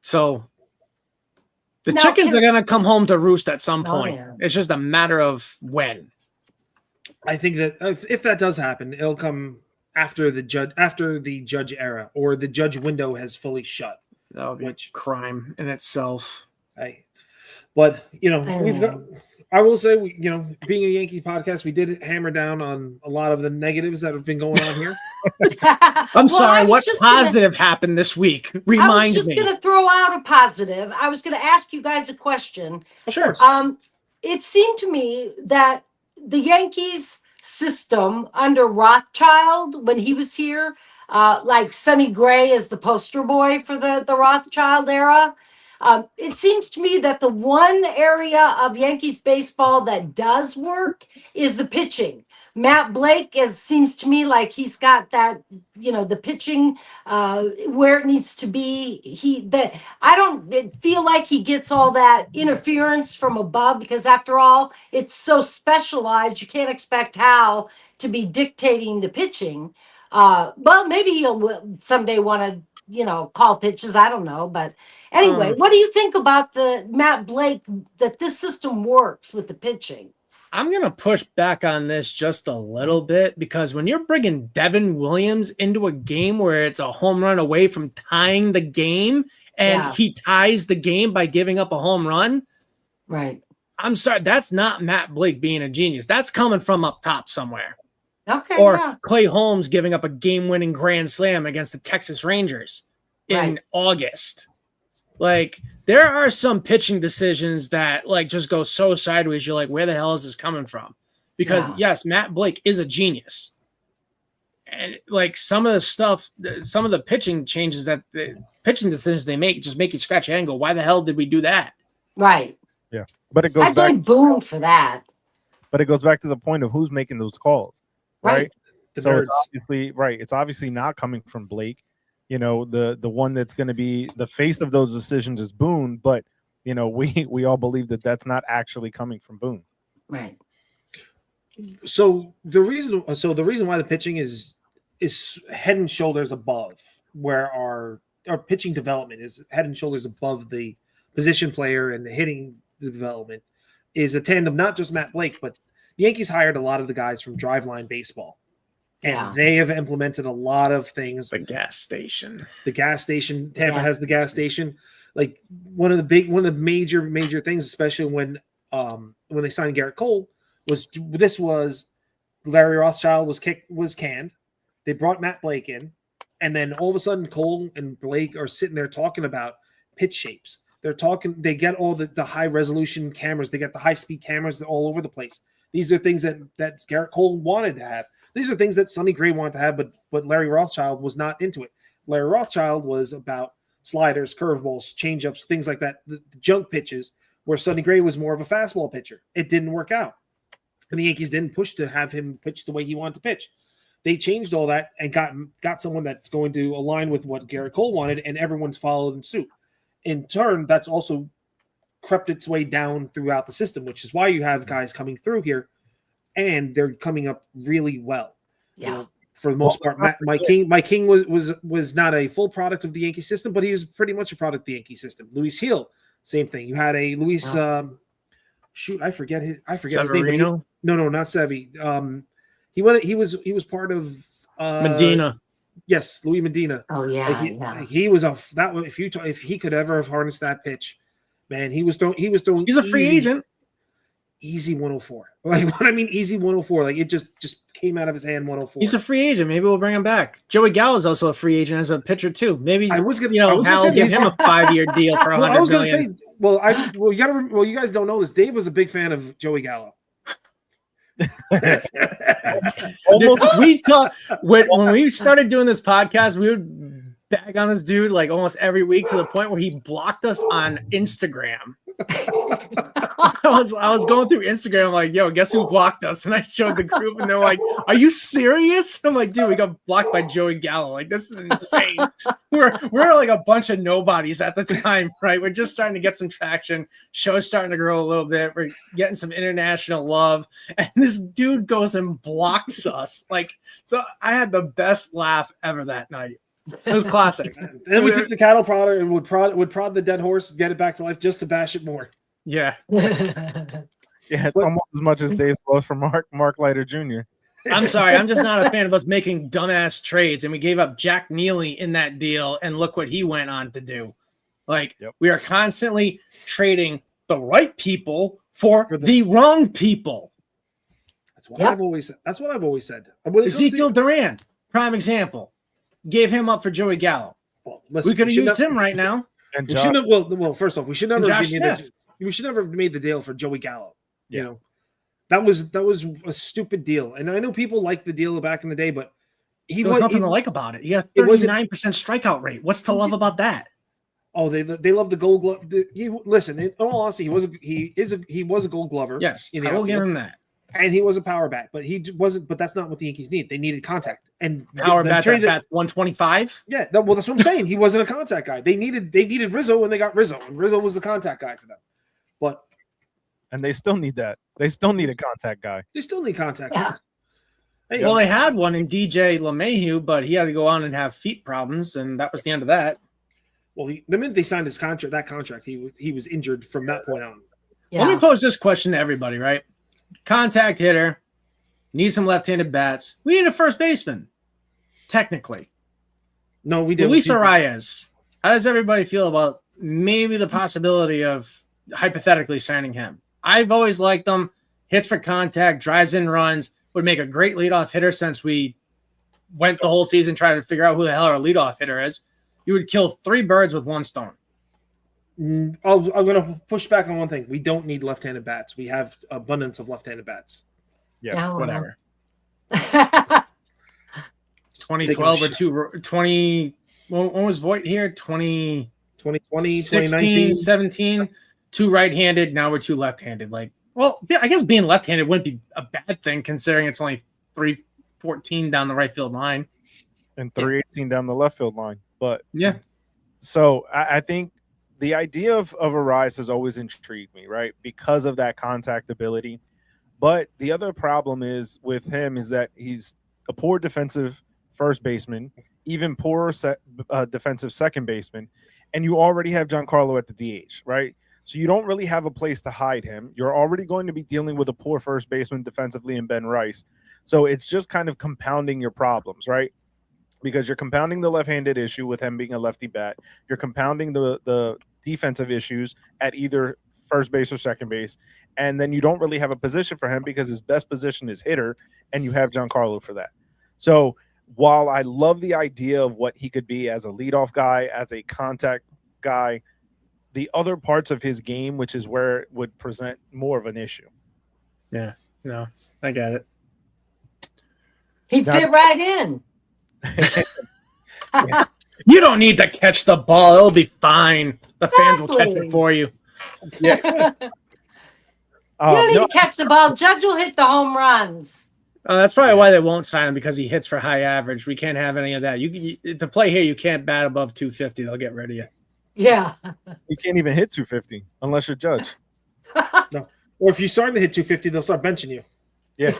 So the chickens are going to come home to roost at some point. Yeah. It's just a matter of when. I think that if that does happen, it'll come after the judge era or the judge window has fully shut. That would be a crime in itself. But we've got. I will say, being a Yankee podcast, we did hammer down on a lot of the negatives that have been going on here. I'm sorry. What positive happened this week? Remind me. I was just going to throw out a positive. I was going to ask you guys a question. Sure. It seemed to me that the Yankees system under Rothschild, when he was here, like Sonny Gray is the poster boy for the Rothschild era. It seems to me that the one area of Yankees baseball that does work is the pitching. Matt Blake seems to me like he's got that, the pitching where it needs to be. I don't feel like he gets all that interference from above because after all, it's so specialized. You can't expect Hal to be dictating the pitching. Well, maybe he'll someday want to, call pitches. I don't know. But anyway, what do you think about the Matt Blake, that this system works with the pitching? I'm going to push back on this just a little bit because when you're bringing Devin Williams into a game where it's a home run away from tying the game and he ties the game by giving up a home run. Right. I'm sorry. That's not Matt Blake being a genius. That's coming from up top somewhere. Okay. Or Clay Holmes giving up a game-winning grand slam against the Texas Rangers in August. Like, there are some pitching decisions that just go so sideways. You're like, where the hell is this coming from? Because yes, Matt Blake is a genius. And some of the stuff, some of the pitching changes that the pitching decisions they make just make you scratch your head and go, why the hell did we do that? Right. Yeah. But it goes back. I blame Boone for that. But it goes back to the point of who's making those calls. Right. So it's obviously not coming from Blake. The one that's going to be the face of those decisions is Boone, but we all believe that that's not actually coming from Boone. Right. So the reason why the pitching is head and shoulders above where our pitching development is head and shoulders above the position player and the hitting development is a tandem, not just Matt Blake, but the Yankees hired a lot of the guys from Driveline Baseball. And they have implemented a lot of things. The gas station. Tampa has the gas station. Like one of the major things, especially when they signed Garrett Cole, was Larry Rothschild was canned. They brought Matt Blake in, and then all of a sudden Cole and Blake are sitting there talking about pitch shapes. They get all the high resolution cameras, they get the high speed cameras all over the place. These are things that Garrett Cole wanted to have. These are things that Sonny Gray wanted to have, but Larry Rothschild was not into it. Larry Rothschild was about sliders, curveballs, changeups, things like that, the junk pitches, where Sonny Gray was more of a fastball pitcher. It didn't work out. And the Yankees didn't push to have him pitch the way he wanted to pitch. They changed all that and got someone that's going to align with what Garrett Cole wanted, and everyone's followed in suit. In turn, that's also crept its way down throughout the system, which is why you have guys coming through here, and they're coming up really well. Yeah. You know, for the most part, Mike King was not a full product of the Yankee system, but he was pretty much a product of the Yankee system. Luis Hill, same thing. You had a Luis. I forget his name. No, not Sevy. He was part of Medina. Yes, Louis Medina. Oh yeah, he was if he could ever have harnessed that pitch, man, he was throwing. He's a free agent. Easy 104. Like what I mean, easy 104. Like it just came out of his hand 104. He's a free agent. Maybe we'll bring him back. Joey Gallo is also a free agent as a pitcher too. Maybe I was gonna give him a 5-year deal for $100 million. I was gonna say, you guys don't know this. Dave was a big fan of Joey Gallo. We talk when we started doing this podcast, we would bag on this dude like almost every week to the point where he blocked us on Instagram. I was going through Instagram like, yo, guess who blocked us? And I showed the group and they're like, are you serious? I'm like, dude, we got blocked by Joey Gallo. Like, this is insane. we're like a bunch of nobodies at the time, right? We're just starting to get some traction. Show's starting to grow a little bit. We're getting some international love. And this dude goes and blocks us. Like, I had the best laugh ever that night. It was classic. And then we took the cattle prodder and would prod the dead horse, get it back to life just to bash it more. Yeah. Yeah, it's almost as much as Dave's love for Mark Leiter Jr. I'm sorry. I'm just not a fan of us making dumbass trades. And we gave up Jack Neely in that deal. And look what he went on to do. Like, we are constantly trading the right people for the wrong people. That's what I've always said. Ezekiel Duran, prime example. Gave him up for Joey Gallo. Well, listen, we could have used him right now. And we should have, well, first off, we should never have made the deal for Joey Gallo. Yeah. You know, that was a stupid deal. And I know people liked the deal back in the day, but there was nothing to like about it. He had 39% strikeout rate. What's to love about that? Oh, they love the Gold Glove. Listen, in all honesty, he was a Gold Glover. Yes, I will give him that. And he was a power bat, but he wasn't. But that's not what the Yankees need. They needed contact. And power bat that's 125. Yeah, that's what I'm saying. He wasn't a contact guy. They needed Rizzo, and they got Rizzo, and Rizzo was the contact guy for them. And they still need that. They still need a contact guy. They still need contact Yeah. guys. Hey, Well, they had one in DJ LeMahieu, but he had to go on and have feet problems, and that was the end of that. Well, the minute they signed his contract, he was injured from that point on. Yeah. Let me pose this question to everybody, right? Contact hitter, need some left-handed bats. We need a first baseman, technically. No, we didn't. Luis Arias. How does everybody feel about maybe the possibility of hypothetically signing him? I've always liked him. Hits for contact, drives in runs, would make a great leadoff hitter since we went the whole season trying to figure out who the hell our leadoff hitter is. You would kill 3 birds with 1 stone. I'm going to push back on one thing. We don't need left-handed bats. We have abundance of left-handed bats. Yeah, Whatever. 2012 or 20. When was Voigt here? 2020, 2019, 17. 2 right-handed. Now we're 2 left-handed. Like, well, yeah, I guess being left-handed wouldn't be a bad thing considering it's only 314 down the right field line and 318 down the left field line. But yeah, so I think the idea of Arias has always intrigued me, right? Because of that contact ability. But the other problem is with him is that he's a poor defensive first baseman, even poorer defensive second baseman, and you already have Giancarlo at the DH, right? So you don't really have a place to hide him. You're already going to be dealing with a poor first baseman defensively in Ben Rice. So it's just kind of compounding your problems, right? Because you're compounding the left-handed issue with him being a lefty bat. You're compounding the defensive issues at either first base or second base. And then you don't really have a position for him because his best position is hitter, and you have Giancarlo for that. So while I love the idea of what he could be as a leadoff guy, as a contact guy, the other parts of his game, which is where it would present more of an issue. Yeah, no, I get it. He Now- fit right in. You don't need to catch the ball. It'll be fine. The fans will catch Exactly. it for you. You don't need no, to catch the ball. Judge will hit the home runs. That's probably why they won't sign him, because he hits for high average. We can't have any of that. You to play here, you can't bat above 250. They'll get rid of you. Yeah. you can't even hit 250 unless you're Judge. Or if you start to hit 250, they'll start benching you. Yeah.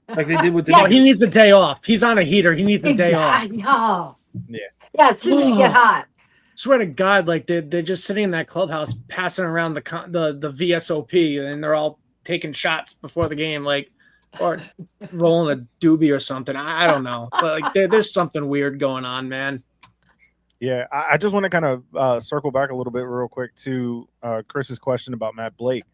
Like they did with Yeah, Oh, he Domínguez. needs a day off. He's on a heater. He needs a day off. Exactly. Oh. Yeah. Yeah, as soon as you get hot. Swear to God, like they're just sitting in that clubhouse passing around the VSOP, and they're all taking shots before the game, like, or rolling a doobie or something. I don't know, but like there's something weird going on, man. Yeah, I just want to kind of circle back a little bit real quick to Chris's question about Matt Blake.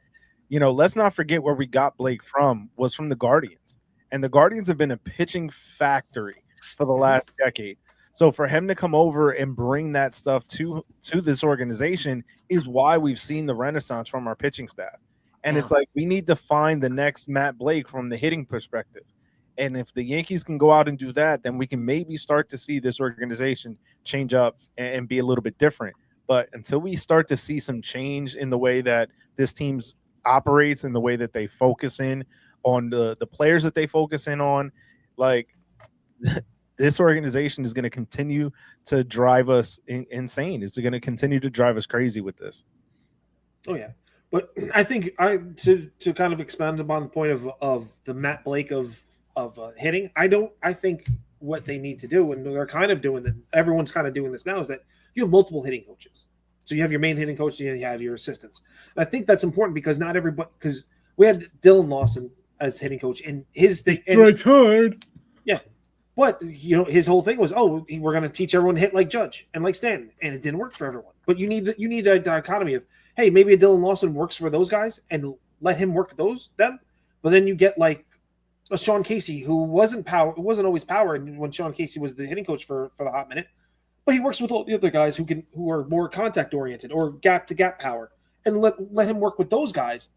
You know, let's not forget where we got Blake from was from the Guardians. And the Guardians have been a pitching factory for the last decade. So for him to come over and bring that stuff to this organization is why we've seen the renaissance from our pitching staff. And it's like we need to find the next Matt Blake from the hitting perspective. And if the Yankees can go out and do that, then we can maybe start to see this organization change up and be a little bit different. But until we start to see some change in the way that this team's operates and the way that they focus in on the players that they focus in on, like this organization is going to continue to drive us insane. It's going to continue to drive us crazy with this. Oh yeah, but I think to kind of expand upon the point of the Matt Blake of hitting. I think what they need to do, and they're kind of doing that. Everyone's kind of doing this now, is that you have multiple hitting coaches. So you have your main hitting coach and you have your assistants. And I think that's important because not everybody, because we had Dylan Lawson as hitting coach, and his thing Strikes hard. Yeah. But, you know, his whole thing was, we're going to teach everyone to hit like Judge and like Stanton, and it didn't work for everyone. But you need the dichotomy of, hey, maybe a Dylan Lawson works for those guys and let him work them. But then you get like a Sean Casey who wasn't always power, and when Sean Casey was the hitting coach for the hot minute, but he works with all the other guys who are more contact oriented or gap to gap power, and let him work with those guys.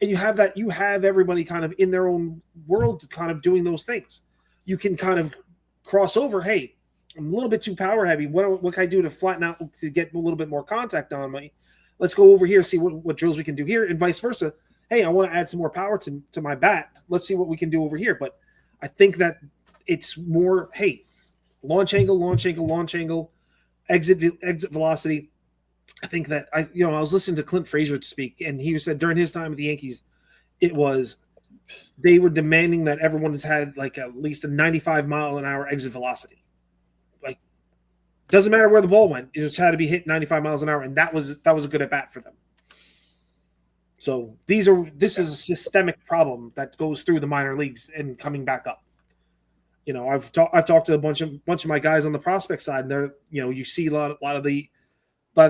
And you have everybody kind of in their own world kind of doing those things. You can kind of cross over. Hey, I'm a little bit too power heavy. What can I do to flatten out to get a little bit more contact on me? Let's go over here, see what drills we can do here, and vice versa. Hey, I want to add some more power to my bat. Let's see what we can do over here. But I think that it's more, hey, launch angle, exit velocity. I think that I was listening to Clint Frazier speak, and he said during his time at the Yankees, they were demanding that everyone has had like at least a 95-mile-an-hour exit velocity. Like, doesn't matter where the ball went, it just had to be hit 95 miles an hour, and that was a good at bat for them. So this is a systemic problem that goes through the minor leagues and coming back up. You know, I've talked to a bunch of my guys on the prospect side, and they're, you see a lot of the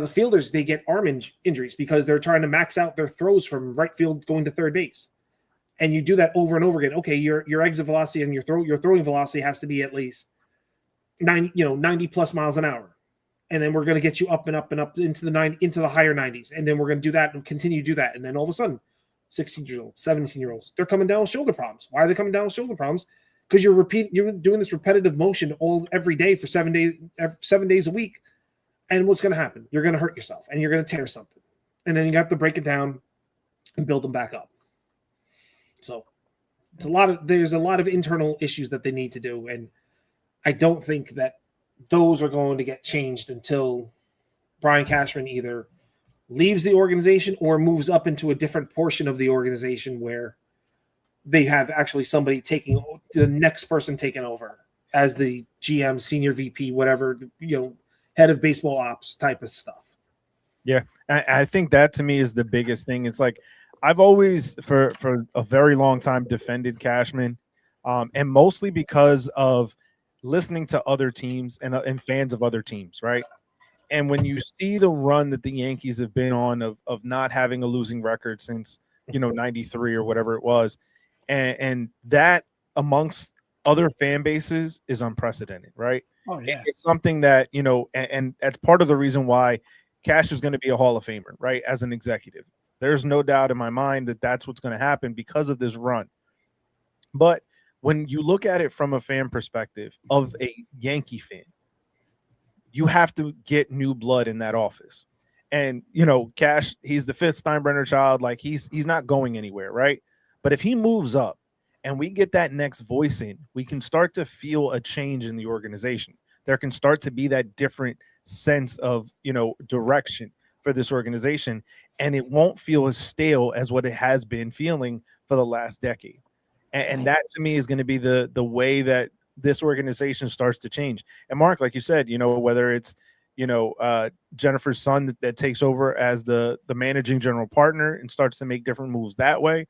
fielders, they get arm injuries because they're trying to max out their throws from right field going to third base. And you do that over and over again. Okay, your exit velocity and your throwing velocity has to be at least 90 plus miles an hour. And then we're going to get you up and up and up into the higher 90s. And then we're going to do that and continue to do that. And then all of a sudden, 16-year-olds, 17-year-olds, they're coming down with shoulder problems. Why are they coming down with shoulder problems? Because you're doing this repetitive motion every day for 7 days a week. And what's going to happen? You're going to hurt yourself and you're going to tear something. And then you have to break it down and build them back up. So there's a lot of internal issues that they need to do. And I don't think that those are going to get changed until Brian Cashman either leaves the organization or moves up into a different portion of the organization where they have actually somebody taking the next person taking over as the GM, senior VP, whatever, head of baseball ops type of stuff. Yeah, I think that to me is the biggest thing. It's like I've always, for a very long time, defended Cashman, and mostly because of listening to other teams and fans of other teams, right? And when you see the run that the Yankees have been on of not having a losing record since 93 or whatever it was, and that amongst other fan bases is unprecedented, right? Oh yeah, it's something that and that's part of the reason why Cash is going to be a Hall of Famer, right? As an executive, there's no doubt in my mind that that's what's going to happen because of this run. But when you look at it from a fan perspective of a Yankee fan, you have to get new blood in that office. And, Cash, he's the fifth Steinbrenner child. Like he's not going anywhere, right? But if he moves up and we get that next voice in, we can start to feel a change in the organization. There can start to be that different sense of, direction for this organization. And it won't feel as stale as what it has been feeling for the last decade. And that to me is going to be the way that this organization starts to change. And Mark, like you said, whether it's, Jennifer's son that takes over as the managing general partner and starts to make different moves that way.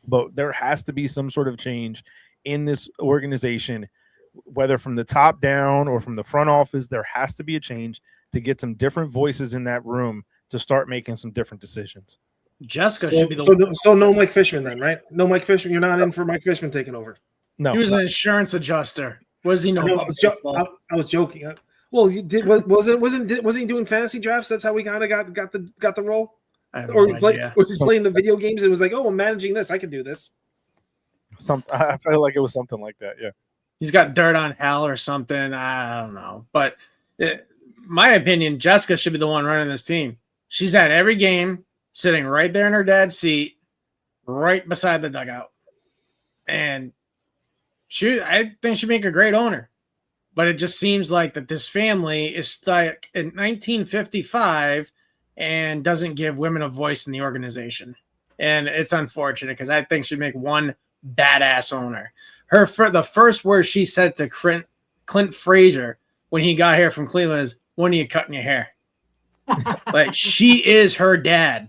But there has to be some sort of change in this organization, whether from the top down or from the front office. There has to be a change to get some different voices in that room to start making some different decisions. Jessica should be the so no Mike Fishman then, right? No Mike Fishman. You're not in for Mike Fishman taking over. No, he was an insurance adjuster. What does he know about baseball? I was joking. Well, you did. Wasn't he doing fantasy drafts? That's how we kind of got the role. Or just playing the video games. It was like, oh, I'm managing this. I can do this. I felt like it was something like that. Yeah, he's got dirt on Hal or something. I don't know, but my opinion, Jessica should be the one running this team. She's at every game, sitting right there in her dad's seat, right beside the dugout, and I think she'd make a great owner. But it just seems like that this family is stuck in 1955 and doesn't give women a voice in the organization. And it's unfortunate because I think she'd make one badass owner. The first word she said to Clint Frazier when he got here from Cleveland is, "When are you cutting your hair?" Like, she is her dad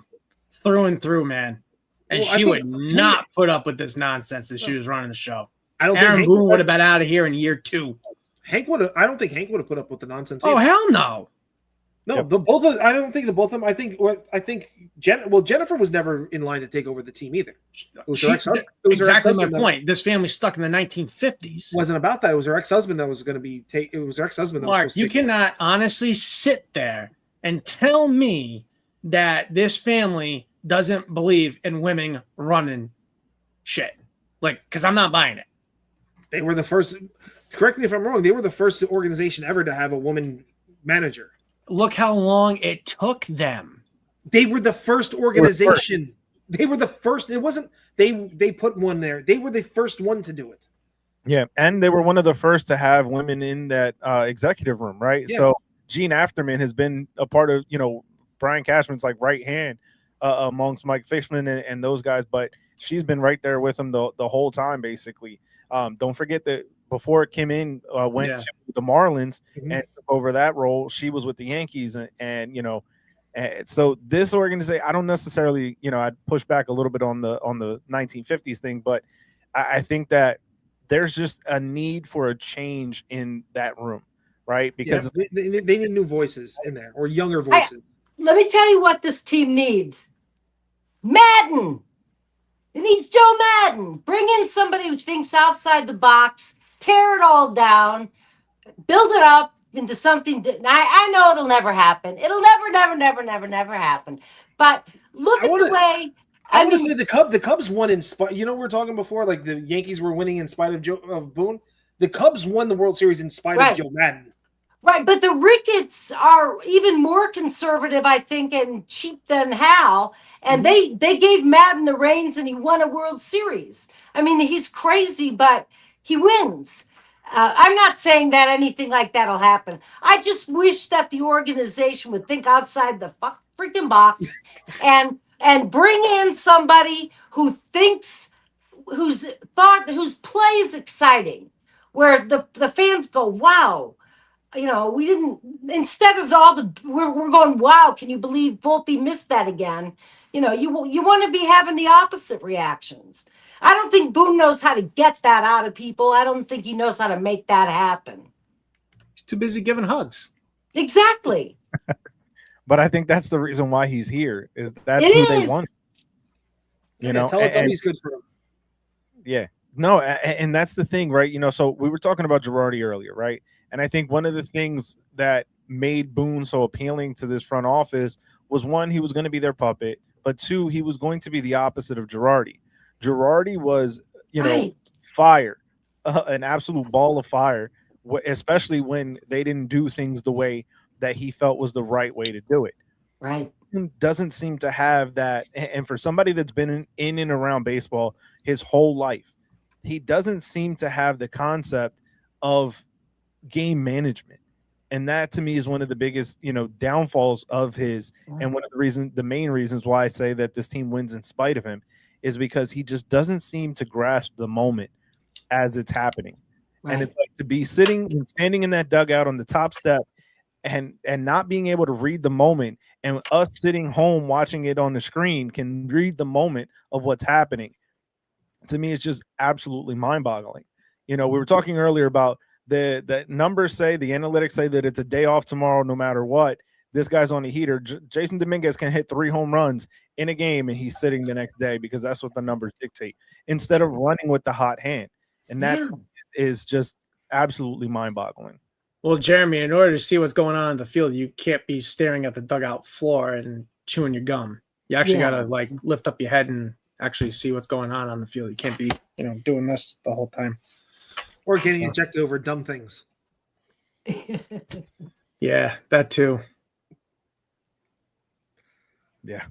through and through, man. And she would not put up with this nonsense if she was running the show. Aaron Boone would have been out of here in year 2. I don't think Hank would have put up with the nonsense. Oh, hell no. No, yep. I don't think the both of them. I think Jennifer was never in line to take over the team either. It was exactly my point. This family's stuck in the 1950s. It wasn't about that. It was her ex-husband that was going to be It was her ex-husband. Mark, you cannot honestly sit there and tell me that this family doesn't believe in women running shit. Like, because I'm not buying it. They were the first. Correct me if I'm wrong. They were the first organization ever to have a woman manager. Look how long it took them. They were the first organization. They were the first. It wasn't they put one there. They were the first one to do it. Yeah, and they were one of the first to have women in that executive room, right? Yeah. So Gene Afterman has been a part of, Brian Cashman's like right hand amongst Mike Fishman and those guys, but she's been right there with him the whole time, basically. Don't forget that before Kim In went to the Marlins and took over that role, she was with the Yankees, and so this organization, I don't necessarily, I'd push back a little bit on the 1950s thing, but I think that there's just a need for a change in that room, right? Because they need new voices in there, or younger voices. Let me tell you what this team needs. Madden. It needs Joe Madden. Bring in somebody who thinks outside the box, tear it all down, build it up into something. I know it'll never happen. It'll never happen. But look at the way. I want to say the Cubs won in spite. We were talking before, like the Yankees were winning in spite of Boone. The Cubs won the World Series in spite of Joe Madden. Right, but the Ricketts are even more conservative, I think, and cheap than Hal. And they gave Madden the reins, and he won a World Series. I mean, he's crazy, but he wins. I'm not saying that anything like that will happen. I just wish that the organization would think outside the freaking box and bring in somebody whose play is exciting, where the fans go, wow. We didn't, instead of we're going, wow, can you believe Volpe missed that again? You want to be having the opposite reactions. I don't think Boone knows how to get that out of people. I don't think he knows how to make that happen. He's too busy giving hugs. Exactly. But I think that's the reason why he's here, is that's who they want. Tell he's good for him. Yeah. No, and that's the thing, right? So we were talking about Girardi earlier, right? And I think one of the things that made Boone so appealing to this front office was, one, he was going to be their puppet, but two, he was going to be the opposite of Girardi. Girardi was, fire, an absolute ball of fire, especially when they didn't do things the way that he felt was the right way to do it. Right. Doesn't seem to have that. And for somebody that's been in and around baseball his whole life, he doesn't seem to have the concept of game management. And that to me is one of the biggest, downfalls of his. And one of the main reasons why I say that this team wins in spite of him is because he just doesn't seem to grasp the moment as it's happening. Right. And it's like to be sitting and standing in that dugout on the top step and not being able to read the moment, and us sitting home watching it on the screen can read the moment of what's happening. To me, it's just absolutely mind-boggling. We were talking earlier about the numbers say, the analytics say that it's a day off tomorrow no matter what. This guy's on a heater. Jason Domínguez can hit 3 home runs in a game and he's sitting the next day because that's what the numbers dictate, instead of running with the hot hand. And that is just absolutely mind-boggling. Well, Jeremy, in order to see what's going on in the field, you can't be staring at the dugout floor and chewing your gum. You actually got to lift up your head and actually see what's going on the field. You can't be, doing this the whole time. Or getting ejected over dumb things. Yeah, that too. Yeah.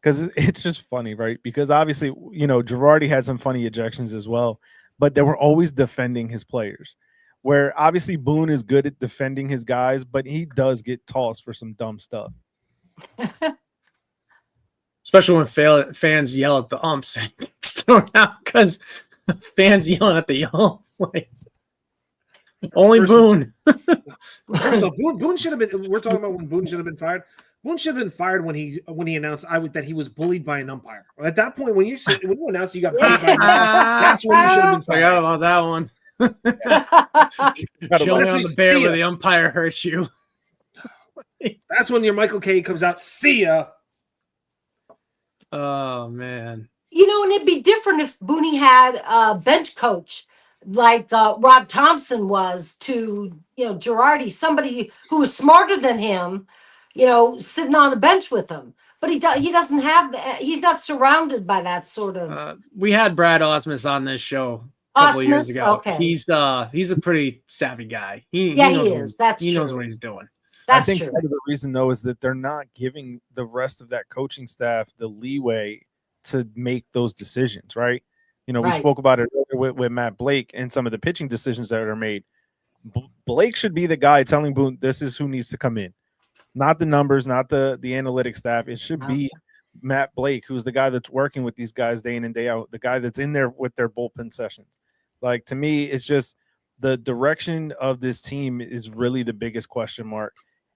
Because it's just funny, right? Because obviously, Girardi had some funny ejections as well, but they were always defending his players. Where obviously Boone is good at defending his guys, but he does get tossed for some dumb stuff. Especially when fans yell at the umps and it's thrown out because fans yelling at the ump. Only Boone. So Boone should have been. We're talking about when Boone should have been fired. Boone should have been fired when he announced that he was bullied by an umpire. At that point, when you announced you got bullied by an umpire, that's when you should have been fired. Forgot about that one. Showing on the bear where the umpire hurts you. That's when your Michael K comes out. See ya. Oh man. And it'd be different if Booney had a bench coach like Rob Thompson was to Girardi, somebody who was smarter than him, sitting on the bench with him. But he doesn't have. He's not surrounded by that sort of. We had Brad Osmus on this show a couple years ago. Okay. He's a pretty savvy guy. He knows he knows what he's doing. That's I think true. part of the reason though is that they're not giving the rest of that coaching staff the leeway to make those decisions, right? We spoke about it earlier with Matt Blake and some of the pitching decisions that are made. Blake should be the guy telling Boone this is who needs to come in, not the numbers, not the analytics staff. It should be Matt Blake, who's the guy that's working with these guys day in and day out, the guy that's in there with their bullpen sessions. Like, to me, it's just the direction of this team is really the biggest question mark.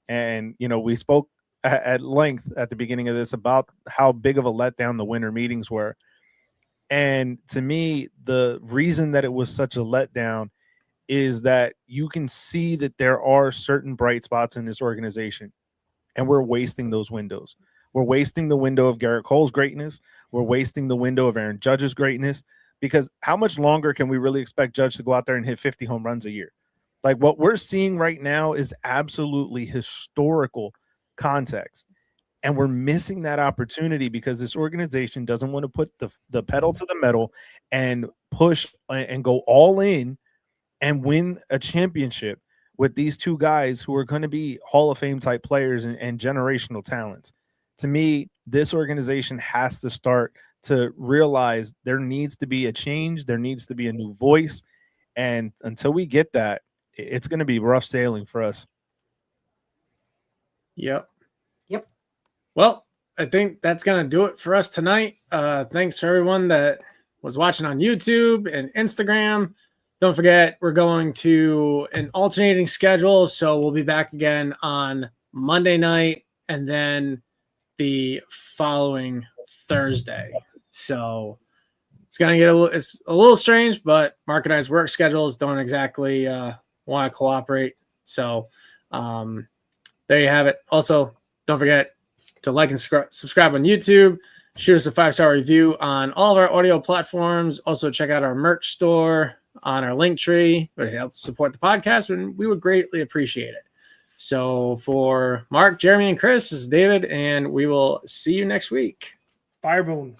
And, we spoke at length at the beginning of this about how big of a letdown the winter meetings were. And to me, the reason that it was such a letdown is that you can see that there are certain bright spots in this organization, and we're wasting those windows. We're wasting the window of Garrett Cole's greatness. We're wasting the window of Aaron Judge's greatness, because how much longer can we really expect Judge to go out there and hit 50 home runs a year? Like, what we're seeing right now is absolutely historical context. And we're missing that opportunity because this organization doesn't want to put the pedal to the metal and push and go all in and win a championship with these two guys who are going to be Hall of Fame type players and generational talents. To me, this organization has to start to realize there needs to be a change. There needs to be a new voice. And until we get that, it's going to be rough sailing for us. Yep. Well, I think that's going to do it for us tonight. Thanks for everyone that was watching on YouTube and Instagram. Don't forget, we're going to an alternating schedule, so we'll be back again on Monday night and then the following Thursday. So it's going to get a little strange, but Mark and I's work schedules don't exactly want to cooperate. So there you have it. Also, don't forget to like and subscribe on YouTube. Shoot us a 5-star review on all of our audio platforms. Also, check out our merch store on our link tree. It helps support the podcast, and we would greatly appreciate it. So for Mark, Jeremy, and Chris, this is David, and we will see you next week. Fireboom.